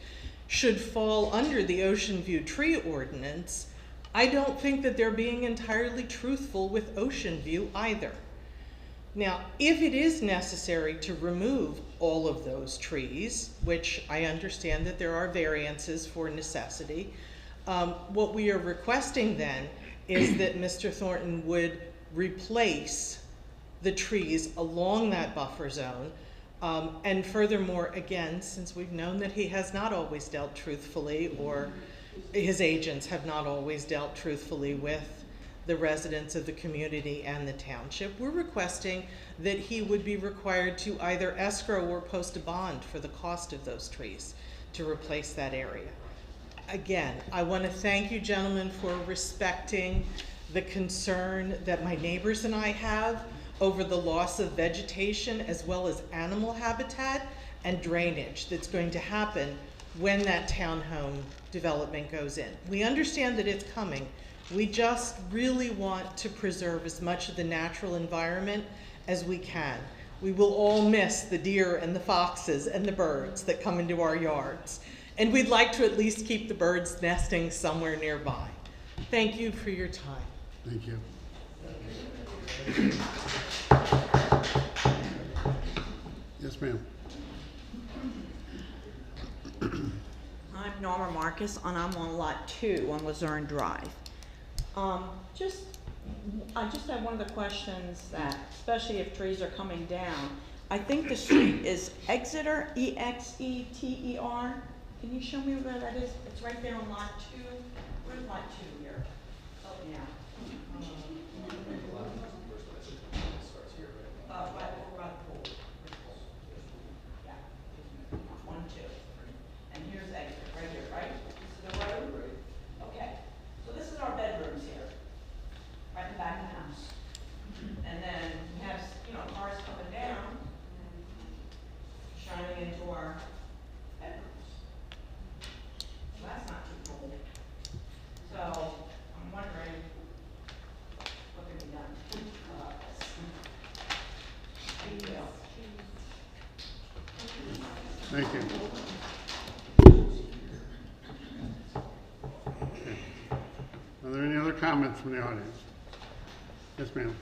should fall under the Ocean View tree ordinance, I don't think that they're being entirely truthful with Ocean View either. Now, if it is necessary to remove all of those trees, which I understand that there are variances for necessity, what we are requesting then is that Mr. Thornton would replace the trees along that buffer zone. And furthermore, again, since we've known that he has not always dealt truthfully, or his agents have not always dealt truthfully with the residents of the community and the township, we're requesting that he would be required to either escrow or post a bond for the cost of those trees to replace that area. Again, I want to thank you gentlemen for respecting the concern that my neighbors and I have over the loss of vegetation as well as animal habitat and drainage that's going to happen when that townhome development goes in. We understand that it's coming. We just really want to preserve as much of the natural environment as we can. We will all miss the deer and the foxes and the birds that come into our yards. And we'd like to at least keep the birds nesting somewhere nearby. Thank you for your time. Thank you. Yes, ma'am. I'm Norma Marcus, and I'm on Lot 2 on Luzerne Drive. I just have one of the questions that, especially if trees are coming down, I think the street is Exeter, E-X-E-T-E-R. Can you show me where that is? It's right there on Lot 2. Where's Lot 2 here? Oh, yeah. Right over by the pool. Yeah. 1, 2. And here's Exeter, right here, right? This is the road? Okay. So this is our bedrooms here, right in the back of the house. And then we have, cars coming down, shining into our bedrooms. Well, that's not too cool. So I'm wondering what can be done about this. Thank you. Thank you. Are there any other comments from the audience? Yes, ma'am.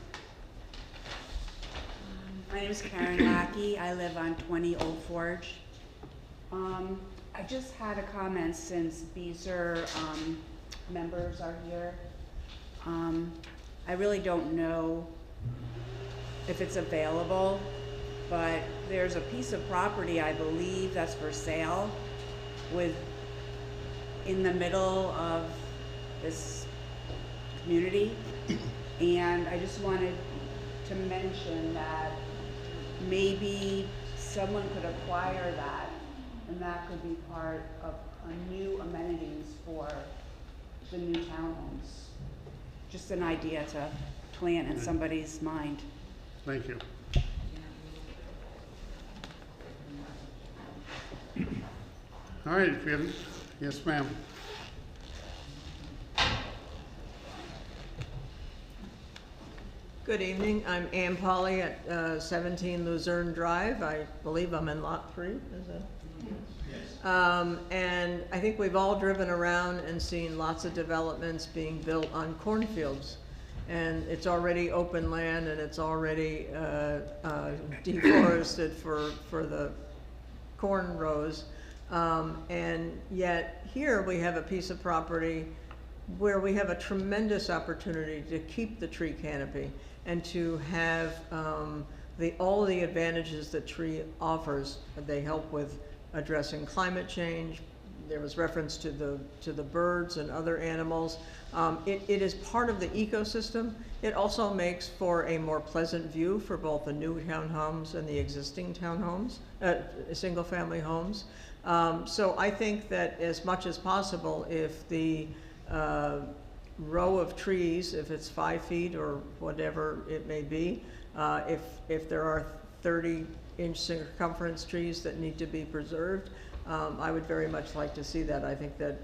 My name is Karen Lackey. I live on 20 Old Forge. I just had a comment since Beezer members are here. I really don't know if it's available, but there's a piece of property, I believe, that's for sale in the middle of this community. And I just wanted to mention that maybe someone could acquire that, and that could be part of a new amenities for the new townhomes. Just an idea to plant in somebody's mind. Thank you. All right, if you have, yes, ma'am. Good evening, I'm Ann Polly at 17 Luzerne Drive. I believe I'm in lot 3, is that? Yes. And I think we've all driven around and seen lots of developments being built on cornfields. And it's already open land and it's already deforested for the corn rows. And yet here we have a piece of property where we have a tremendous opportunity to keep the tree canopy and to have all the advantages that tree offers. They help with addressing climate change. There was reference to the birds and other animals. It is part of the ecosystem. It also makes for a more pleasant view for both the new townhomes and the existing townhomes, single-family homes. So I think that as much as possible, if the row of trees, if it's 5 feet or whatever it may be, if there are 30-inch circumference trees that need to be preserved, I would very much like to see that. I think that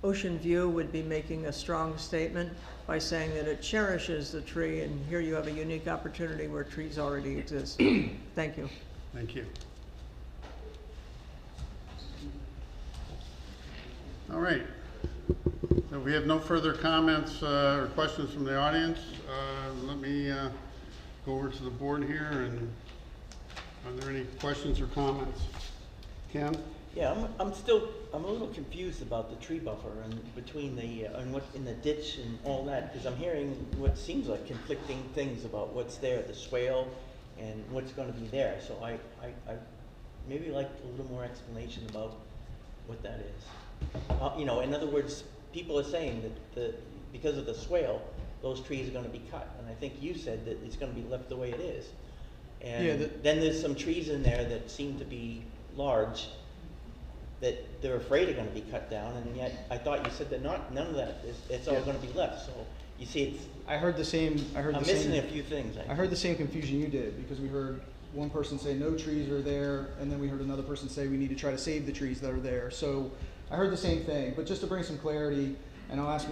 Ocean View would be making a strong statement by saying that it cherishes the tree, and here you have a unique opportunity where trees already exist. Thank you. Thank you. All right. So we have no further comments or questions from the audience. Let me go over to the board here, and are there any questions or comments? Ken? Yeah, I'm a little confused about the tree buffer and between the, and what's in the ditch and all that, because I'm hearing what seems like conflicting things about what's there, the swale and what's gonna be there. So I maybe like a little more explanation about what that is. You know, in other words, people are saying that because of the swale, those trees are gonna be cut. And I think you said that it's gonna be left the way it is. And Yeah, then there's some trees in there that seem to be large, that they're afraid are going to be cut down, and yet I thought you said that none of that it's all Yeah. going to be left. So you see, it's I heard the same. I'm missing a few things. I heard the same confusion you did, because we heard one person say no trees are there, and then we heard another person say we need to try to save the trees that are there. So I heard the same thing, but just to bring some clarity, and I'll ask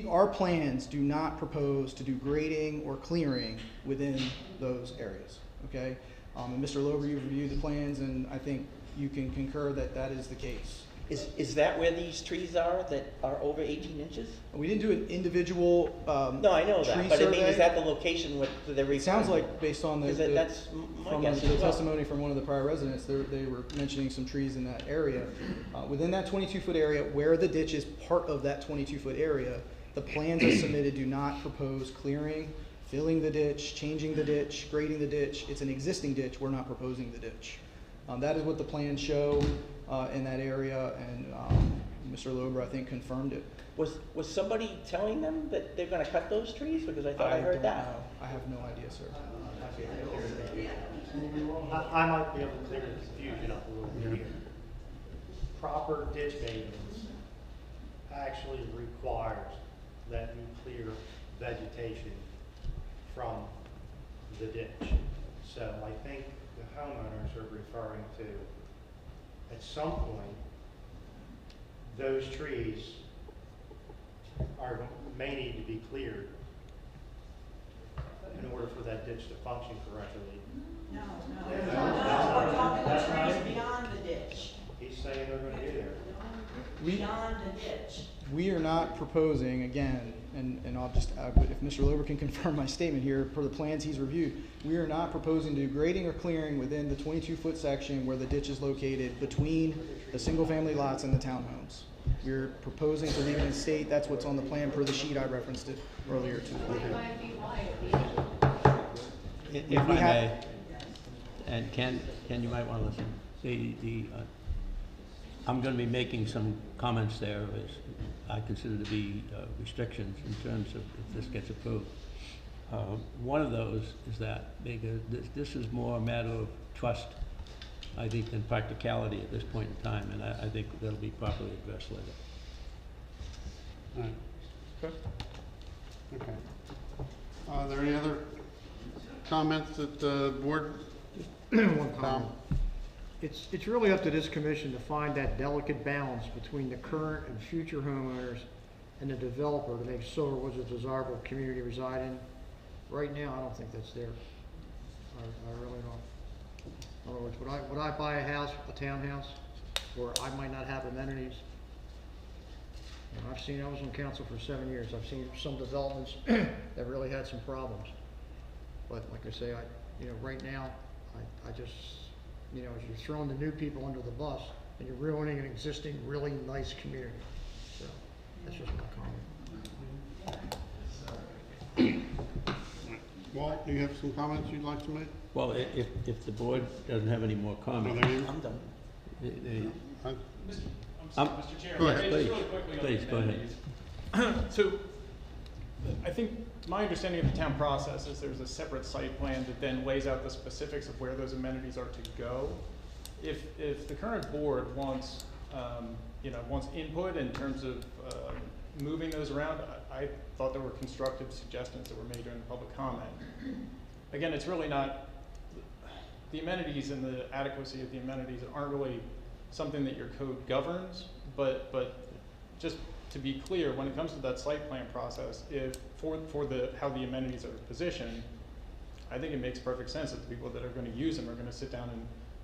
our plans do not propose to do grading or clearing within those areas, okay? And Mr. Lober, you've reviewed the plans, and I think you can concur that that is the case. Is that where these trees are that are over 18 inches? We didn't do an individual No, I know that, tree but I mean, survey. is that the location what they're referring? It sounds like, based on that's my from guess the as well. testimony from one of the prior residents, they were mentioning some trees in that area. Within that 22-foot area, where the ditch is part of that 22-foot area, the plans as submitted do not propose clearing, filling the ditch, changing the ditch, grading the ditch. It's an existing ditch. We're not proposing the ditch. That is what the plans show in that area, and Mr. Lober, I think, confirmed it. Was somebody telling them that they're going to cut those trees? Because I thought I heard don't that. know. I have no idea, sir. I might be able to clear the confusion up a little bit here. Proper ditch maintenance actually requires that you clear vegetation from the ditch. So I think the homeowners are referring to, at some point, those trees may need to be cleared in order for that ditch to function correctly. No, we're talking about trees beyond the ditch. He's saying they're gonna be there. Beyond the ditch. We are not proposing, again, and I'll just, if Mr. Lober can confirm my statement here, per the plans he's reviewed, we are not proposing to do grading or clearing within the 22-foot section where the ditch is located between the single-family lots and the townhomes. We're proposing to leave it in state. That's what's on the plan per the sheet I referenced it earlier to. If I may, and Ken, you might want to listen. I'm gonna be making some comments there, as I consider to be restrictions in terms of if this gets approved. One of those is that, because this is more a matter of trust, I think, than practicality at this point in time, and I think that'll be properly addressed later. All right, Okay. okay. Are there any other comments that the board? One comment. It's really up to this commission to find that delicate balance between the current and future homeowners and the developer to make Silverwoods a desirable community to reside in. Right now, I don't think that's there. I really don't. In other words, would I buy a house, a townhouse, where I might not have amenities? You know, I was on council for 7 years. I've seen some developments that really had some problems. But like I say, right now, I just, as you're throwing the new people under the bus and you're ruining an existing really nice community. So that's just my comment. Walt, do you have some comments you'd like to make? Well, if the board doesn't have any more comments. I'm done. Huh? Mr. Chairman, Go ahead. just really quickly on the Please, go ahead. amenities. So, I think my understanding of the town process is there's a separate site plan that then lays out the specifics of where those amenities are to go. If the current board wants, wants input in terms of moving those around, I thought there were constructive suggestions that were made during the public comment. Again, it's really not, the amenities and the adequacy of the amenities aren't really something that your code governs, but just to be clear, when it comes to that site plan process, if for how the amenities are positioned, I think it makes perfect sense that the people that are going to use them are going to sit down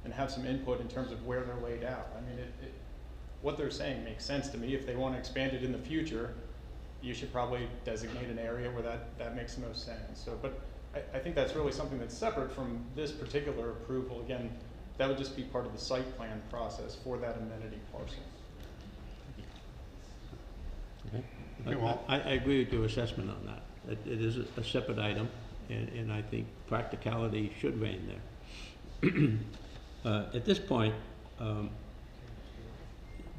and have some input in terms of where they're laid out. I mean, what they're saying makes sense to me. If they want to expand it in the future, you should probably designate an area where that makes the most sense. So, but I think that's really something that's separate from this particular approval. Again, that would just be part of the site plan process for that amenity parcel. Okay. Okay, well- I agree with your assessment on that. It is a separate item, and I think practicality should reign there. At this point,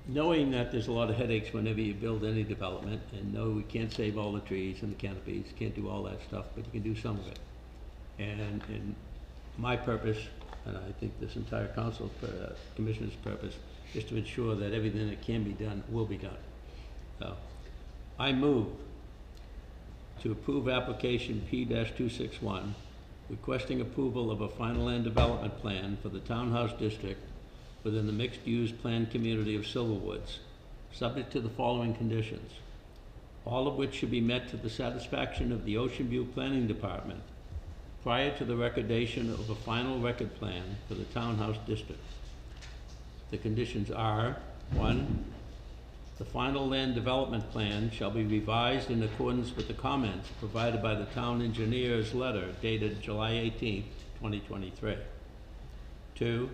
knowing that there's a lot of headaches whenever you build any development, and no, we can't save all the trees and the canopies, can't do all that stuff, but you can do some of it. And my purpose, and I think this entire council, commissioner's purpose, is to ensure that everything that can be done will be done. So, I move to approve application P-261, requesting approval of a final land development plan for the townhouse district within the mixed-use planned community of Silverwoods, subject to the following conditions, all of which should be met to the satisfaction of the Ocean View Planning Department prior to the recordation of a final record plan for the townhouse district. The conditions are, 1, the final land development plan shall be revised in accordance with the comments provided by the town engineer's letter dated July 18th, 2023. 2,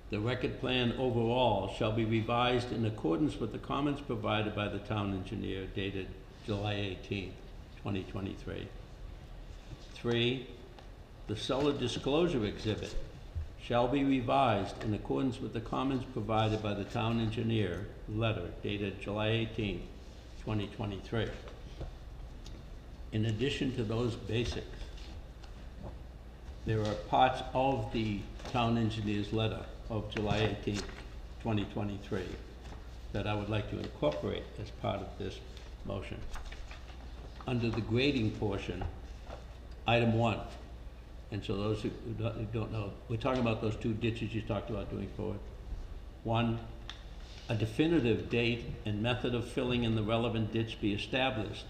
the record plan overall shall be revised in accordance with the comments provided by the town engineer dated July 18th, 2023. 3, the seller disclosure exhibit shall be revised in accordance with the comments provided by the town engineer letter dated July 18th, 2023. In addition to those basics, there are parts of the town engineer's letter of July 18th, 2023 that I would like to incorporate as part of this motion. Under the grading portion, item 1, and so those who don't know, we're talking about those 2 ditches you talked about doing forward. 1, a definitive date and method of filling in the relevant ditch be established,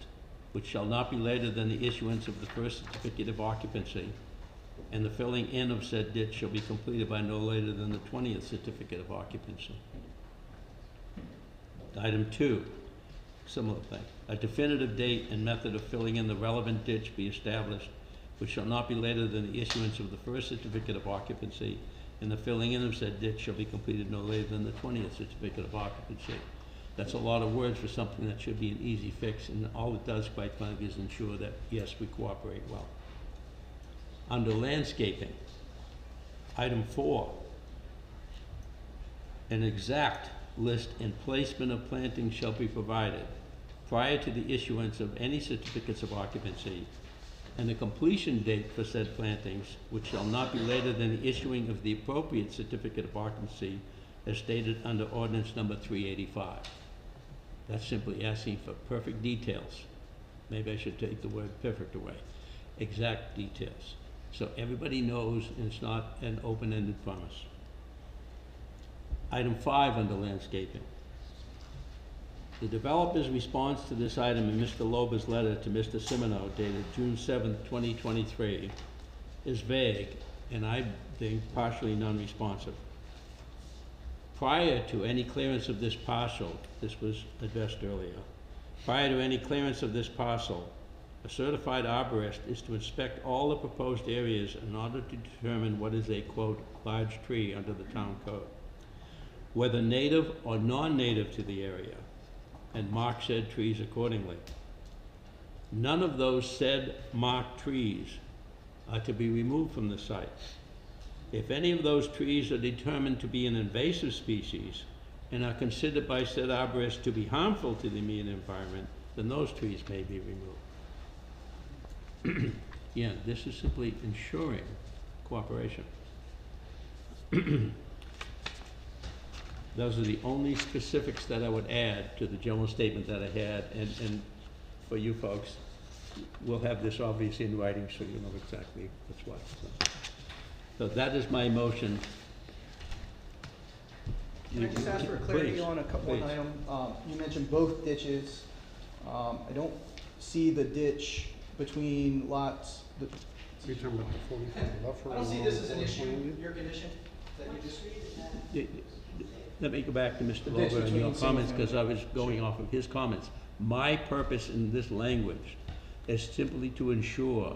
which shall not be later than the issuance of the first certificate of occupancy, and the filling in of said ditch shall be completed by no later than the 20th certificate of occupancy. Item 2, similar thing. A definitive date and method of filling in the relevant ditch be established, which shall not be later than the issuance of the first certificate of occupancy, and the filling in of said ditch shall be completed no later than the 20th certificate of occupancy. That's a lot of words for something that should be an easy fix, and all it does, quite frankly, is ensure that, yes, we cooperate well. Under landscaping, item 4, An exact list and placement of plantings shall be provided prior to the issuance of any certificates of occupancy, and a completion date for said plantings, which shall not be later than the issuing of the appropriate certificate of occupancy as stated under ordinance number 385. That's simply asking for perfect details. Maybe I should take the word perfect away. Exact details. So everybody knows and it's not an open-ended promise. Item 5 under landscaping. The developer's response to this item in Mr. Loba's letter to Mr. Simino dated June 7, 2023 is vague and I think partially non-responsive. Prior to any clearance of this parcel, this was addressed earlier, prior to any clearance of this parcel, a certified arborist is to inspect all the proposed areas in order to determine what is a, quote, large tree under the town code, whether native or non-native to the area, and mark said trees accordingly. None of those said marked trees are to be removed from the site. If any of those trees are determined to be an invasive species and are considered by said arborist to be harmful to the immediate environment, then those trees may be removed. Yeah, this is simply ensuring cooperation. Those are the only specifics that I would add to the general statement that I had, and for you folks, we'll have this obviously in writing so you know exactly what's what. So that is my motion. Can I just ask for clarity Please, on a couple please. of items? You mentioned both ditches. I don't see the ditch between lots. You're talking about the 40-foot buffer? I don't see this as an issue, your condition, that you just. Let me go back to Mr. The ditch Lober and your between comments, because I single-family. was going off of his comments. My purpose in this language is simply to ensure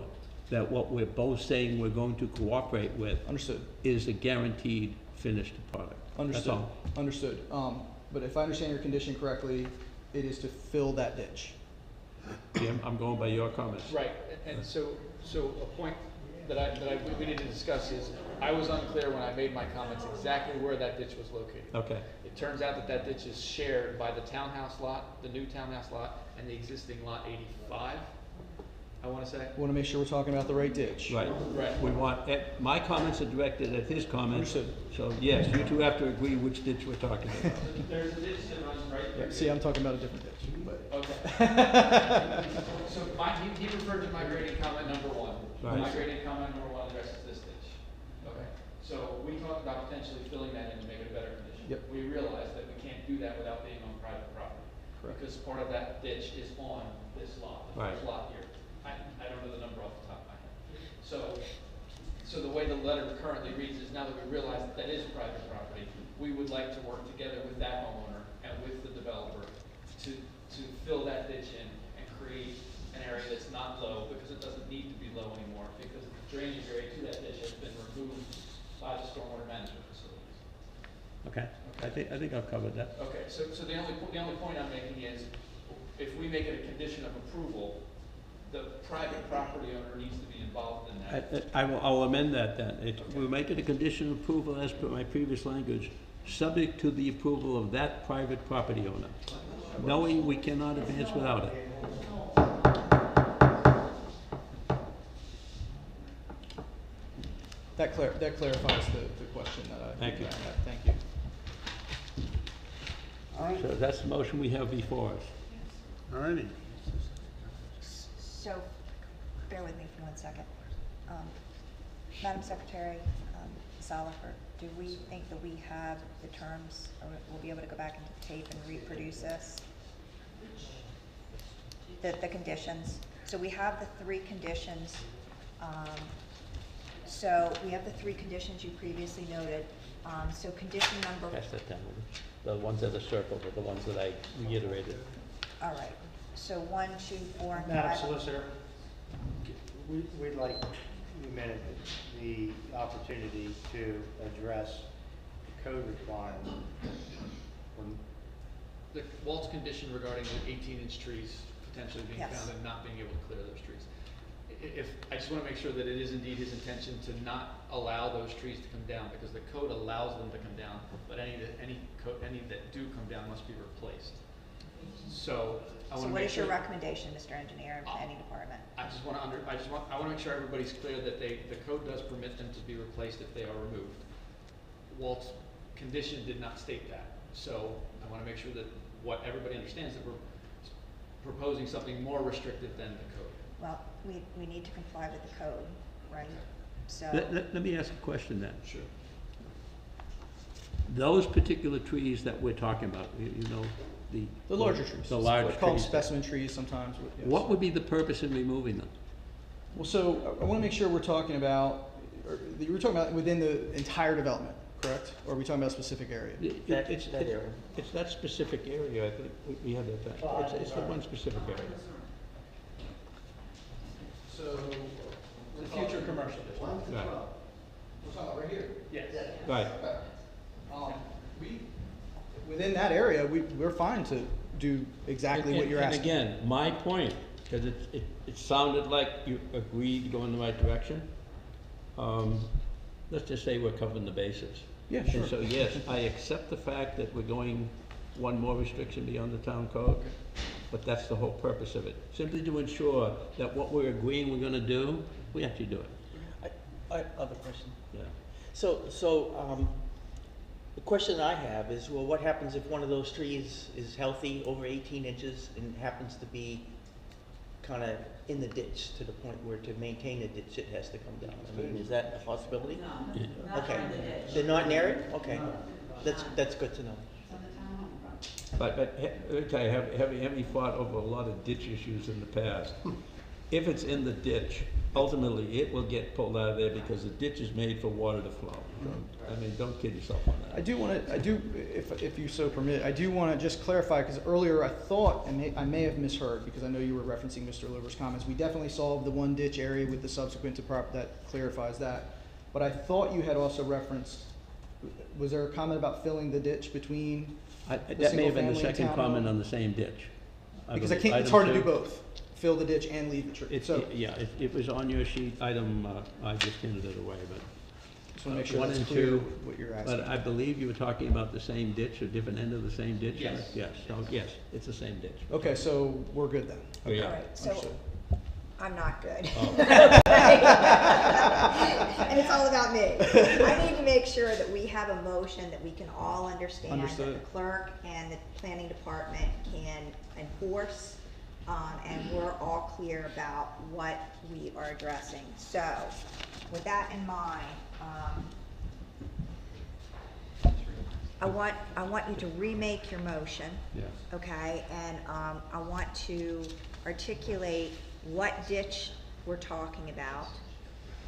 that what we're both saying we're going to cooperate with Understood. is a guaranteed finished product. Understood. That's all. Understood. But if I understand your condition correctly, it is to fill that ditch. Jim, I'm going by your comments. Right, and so a point that we need to discuss is, I was unclear when I made my comments exactly where that ditch was located. Okay. It turns out that that ditch is shared by the townhouse lot, the new townhouse lot, and the existing lot 85, I wanna say. Want to make sure we're talking about the right ditch. Right. Right. We want, my comments are directed at his comments. Understood. So yes, you two have to agree which ditch we're talking about. There's a ditch that runs right Yeah, through. see, I'm talking about a different ditch. Okay. So he referred to my grading comment number 1. Right. My grading comment number 1 addresses this ditch. Okay. So we talked about potentially filling that in to make it a better condition. Yep. We realized that we can't do that without being on private property. Correct. Because part of that ditch is on this lot, the Right. first lot here. I don't know the number off the top of my head. So the way the letter currently reads is, now that we realize that that is private property, we would like to work together with that homeowner and with the developer to fill that ditch in and create an area that's not low, because it doesn't need to be low anymore, because the drainage area to that ditch has been removed by the stormwater management facilities. Okay, I think I've covered that. Okay, so the only point I'm making is, if we make it a condition of approval, the private property owner needs to be involved in that. I'll amend that then. We'll make it a condition of approval as per my previous language, subject to the approval of that private property owner, knowing we cannot advance without it. That clarifies the question that I. Thank you. Thank you. All right, So that's the motion we have before us. all righty. So, bear with me for 1 second. Madam Secretary, Solifer, do we think that we have the terms, or we'll be able to go back into the tape and reproduce this? The conditions. So we have the 3 conditions. So we have the 3 conditions you previously noted. So condition number, Pass that down. The ones that are circled are the ones that I reiterated. all right. So 1, 2, 4, and 5. Madam Solicitor, we'd like the opportunity to address the code requirement. Walt's condition regarding the 18-inch trees potentially being Yes. found and not being able to clear those trees. I just wanna make sure that it is indeed his intention to not allow those trees to come down, because the code allows them to come down, but any that do come down must be replaced. So, I So wanna what make is your sure. recommendation, Mr. Engineer and Planning Department? I wanna make sure everybody's clear that the code does permit them to be replaced if they are removed. Walt's condition did not state that, so I wanna make sure that everybody understands that we're proposing something more restrictive than the code. Well, we need to comply with the code, right? So, Let me ask a question then. Sure. Those particular trees that we're talking about, you know, The larger trees. The large We call them trees. specimen trees sometimes. Yes. What would be the purpose in removing them? Well, so I want to make sure we're talking about, you were talking about within the entire development, correct? Or are we talking about a specific area? It's that specific area, I think, we have that back. It's the one specific area. So. The future commercial district. Right. We're talking about right here? Yes. Right. Within that area, we're fine to do exactly what you're asking. And again, my point, because it sounded like you agreed to go in the right direction. Let's just say we're covering the bases. Yeah, sure. And so, yes, I accept the fact that we're going one more restriction beyond the town code, but that's the whole purpose of it. Simply to ensure that what we're agreeing we're gonna do, we actually do it. I have a question. Yeah. So, the question I have is, well, what happens if one of those trees is healthy, over 18 inches, and happens to be kind of in the ditch to the point where to maintain the ditch it has to come down? I mean, is that a possibility? No, not Okay. in the ditch. They're not near it? Okay. That's good to know. But okay, have you fought over a lot of ditch issues in the past? If it's in the ditch, ultimately it will get pulled out of there because the ditch is made for water to flow. I mean, don't kid yourself on that. If you so permit, I do want to just clarify, because earlier I thought, and I may have misheard, because I know you were referencing Mr. Liver's comments, we definitely solved the one ditch area with the subsequent to that clarifies that. But I thought you had also referenced, was there a comment about filling the ditch between That may have been the second comment on the same ditch. Because it's hard to do both, fill the ditch and leave the tree. Yeah, it was on your sheet, item, I just handed it away, but. Just want to make sure 1 that's and clear 2, what you're asking. But I believe you were talking about the same ditch, a different end of the same ditch? Yes. Yes, so, yes, it's the same ditch. Okay, so we're good then. Oh, yeah. all right, so Understood. I'm not good. Oh. And it's all about me. I need to make sure that we have a motion that we can all understand, that the Understood. clerk and the planning department can enforce, and we're all clear about what we are addressing. So, with that in mind, I want you to remake your motion. Yes. Okay, and I want to articulate what ditch we're talking about,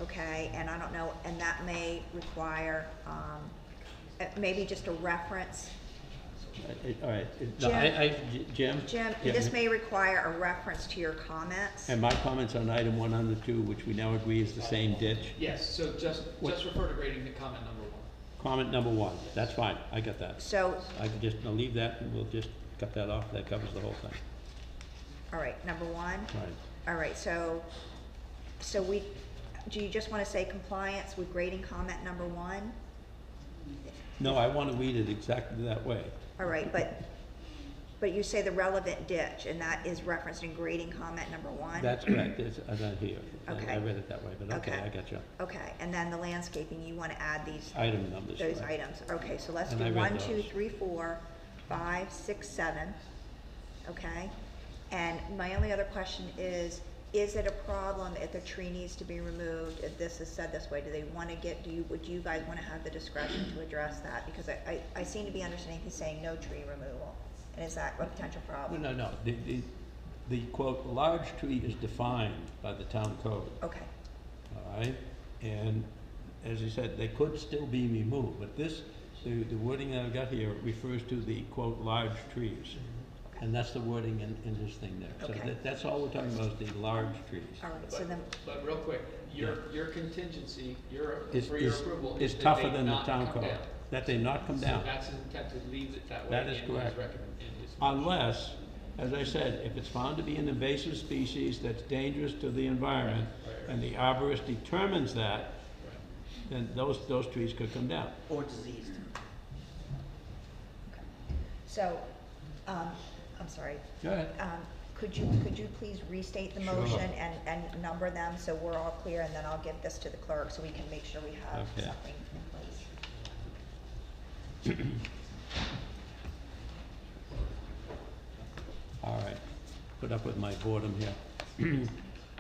okay? And I don't know, and that may require maybe just a reference. All right, no, Jim? Jim, Yeah, this may require a reference to your comments. And my comments on item 102, which we now agree is the same ditch. Yes, so just refer to grading to comment number 1. Comment number 1, that's fine, I got that. So, I can just, I'll leave that and we'll just cut that off, that covers the whole thing. all right, number 1. Right. All right, so do you just want to say compliance with grading comment number 1? No, I want to read it exactly that way. All right, but you say the relevant ditch, and that is referenced in grading comment number 1? That's correct, it's not here. Okay. I read it that way, but okay, I got you. Okay, and then the landscaping, you want to add these? Item numbers, Those right. items, okay, so let's And do I read 1, 2, those. 3, 4, 5, 6, 7, okay? And my only other question is it a problem if a tree needs to be removed, if this is said this way? Do they want to would you guys want to have the discretion to address that? Because I seem to be understanding he's saying no tree removal, and is that a potential problem? No, the quote, large tree is defined by the town code. Okay. All right, and as you said, they could still be removed, but the wording that I've got here refers to the quote, large trees. And that's the wording in this thing there. Okay. So that's all we're talking about is the large trees. All right, so then, But real quick, your contingency, Is- for your is- approval is is that tougher they than the not town come code. down. That they not come So down. that's his intent, to leave it that way. That is in his correct. recommend- in his- Unless as I said, if it's found to be an invasive species that's dangerous to the environment, and the arborist determines that, then those trees could come down. Or diseased. So, I'm sorry. Go ahead. Could you please restate the Sure. motion and number them so we're all clear, and then I'll give this to the clerk so we can make sure we have Okay. something in place. All right, put up with my boredom here.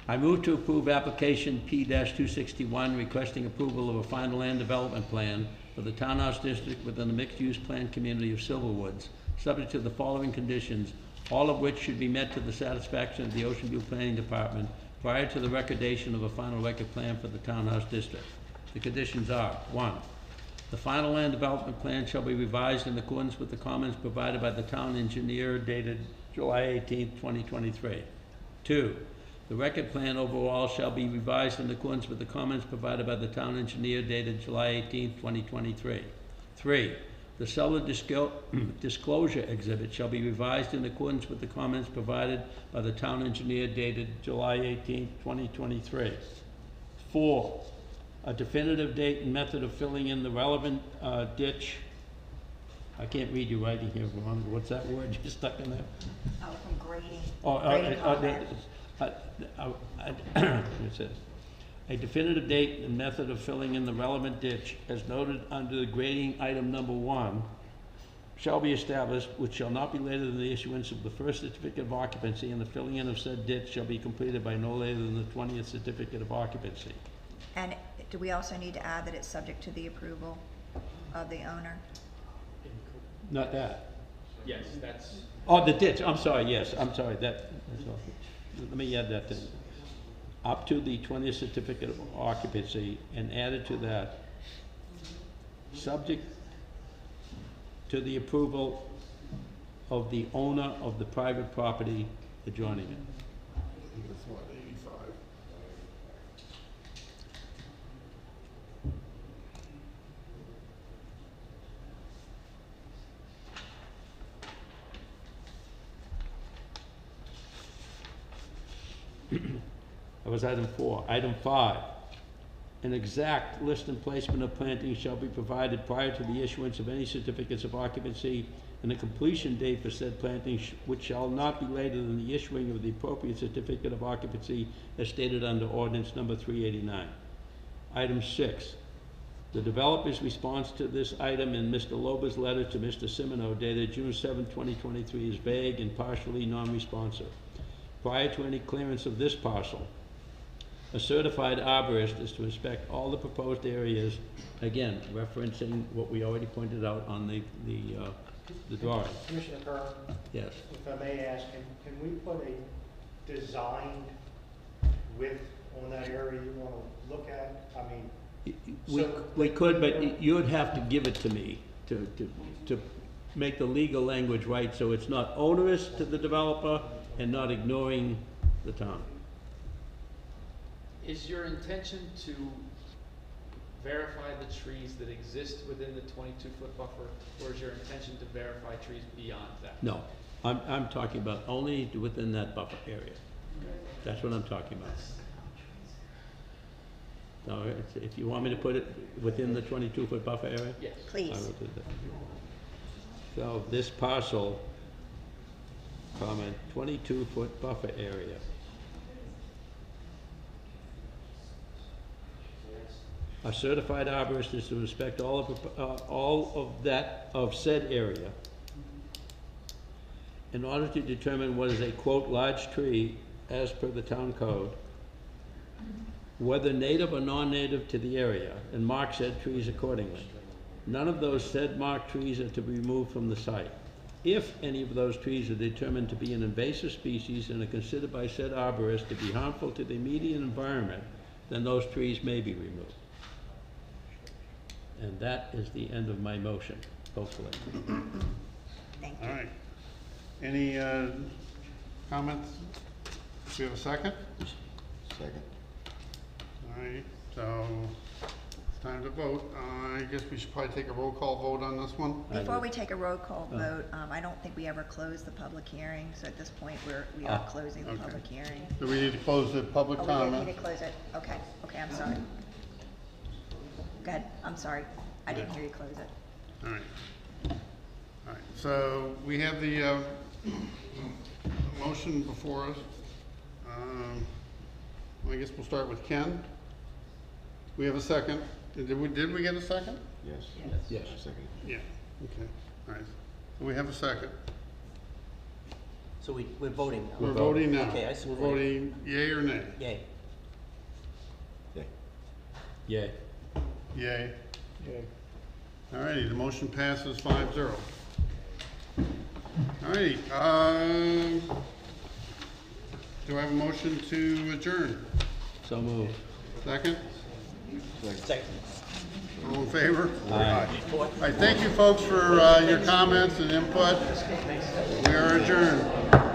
I move to approve application P-261 requesting approval of a final land development plan for the townhouse district within the mixed-use planned community of Silverwoods, subject to the following conditions, all of which should be met to the satisfaction of the Ocean View Planning Department prior to the recordation of a final record plan for the townhouse district. The conditions are, 1, the final land development plan shall be revised in accordance with the comments provided by the town engineer dated July 18, 2023. 2, the record plan overall shall be revised in accordance with the comments provided by the town engineer dated July 18, 2023. 3, the seller disclosure exhibit shall be revised in accordance with the comments provided by the town engineer dated July 18, 2023. 4, a definitive date and method of filling in the relevant ditch. I can't read your writing here, Veronica. What's that word you stuck in there? Oh, from grading. Oh, Grading comment. it says, a definitive date and method of filling in the relevant ditch as noted under the grading item number 1 shall be established, which shall not be later than the issuance of the first certificate of occupancy, and the filling in of said ditch shall be completed by no later than the 20th certificate of occupancy. And do we also need to add that it's subject to the approval of the owner? Not that. Yes, that's, Oh, the ditch, I'm sorry, yes, I'm sorry, that's all. Let me add that then. Up to the 20th certificate of occupancy, and added to that, subject to the approval of the owner of the private property adjoining it. That's what, 85? That was item 4. Item 5, an exact list and placement of plantings shall be provided prior to the issuance of any certificates of occupancy, and a completion date for said plantings which shall not be later than the issuing of the appropriate certificate of occupancy as stated under ordinance number 389. Item 6, the developer's response to this item in Mr. Loba's letter to Mr. Simino dated June 7, 2023 is vague and partially non-responsive. Prior to any clearance of this parcel, a certified arborist is to inspect all the proposed areas, again, referencing what we already pointed out on the drawing. Commissioner Kerr, Yes. if I may ask, can we put a designed width on that area you want to look at? I mean, We could, but you'd have to give it to me to make the legal language right, so it's not onerous to the developer and not ignoring the town. is your intention to verify the trees that exist within the 22-foot buffer, or is your intention to verify trees beyond that? No, I'm talking about only within that buffer area. That's what I'm talking about. No, if you want me to put it within the 22-foot buffer area? Yes. Please. I will do that. So this parcel, comment, 22-foot buffer area. A certified arborist is to inspect all of said area in order to determine what is a, quote, large tree as per the town code, whether native or non-native to the area, and mark said trees accordingly. None of those said marked trees are to be removed from the site. If any of those trees are determined to be an invasive species and are considered by said arborist to be harmful to the immediate environment, then those trees may be removed. And that is the end of my motion, hopefully. Thank All you. right. Any comments? Do we have a second? Second. All right, so time to vote. I guess we should probably take a roll call vote on this one. Before we take a roll call vote, I don't think we ever closed the public hearing, so at this point, we are closing the okay. public hearing. Do we need to close the public Oh, we did comment? need to close it, okay, I'm sorry. Go ahead, I'm sorry, I didn't hear you close it. All right. All right, so we have the motion before us. I guess we'll start with Ken. We have a second. Did we get a second? Yes. Yes. Second. Yeah, okay, all right. We have a second. So we're voting now. We're voting now. Okay, I We're support. voting yay or nay? Yay. Yay. Yay. All righty, the motion passes 5-0. All righty, do I have a motion to adjourn? So moved. Second? Second. All in favor? Aye. All right, thank you folks for your comments and input. We are adjourned.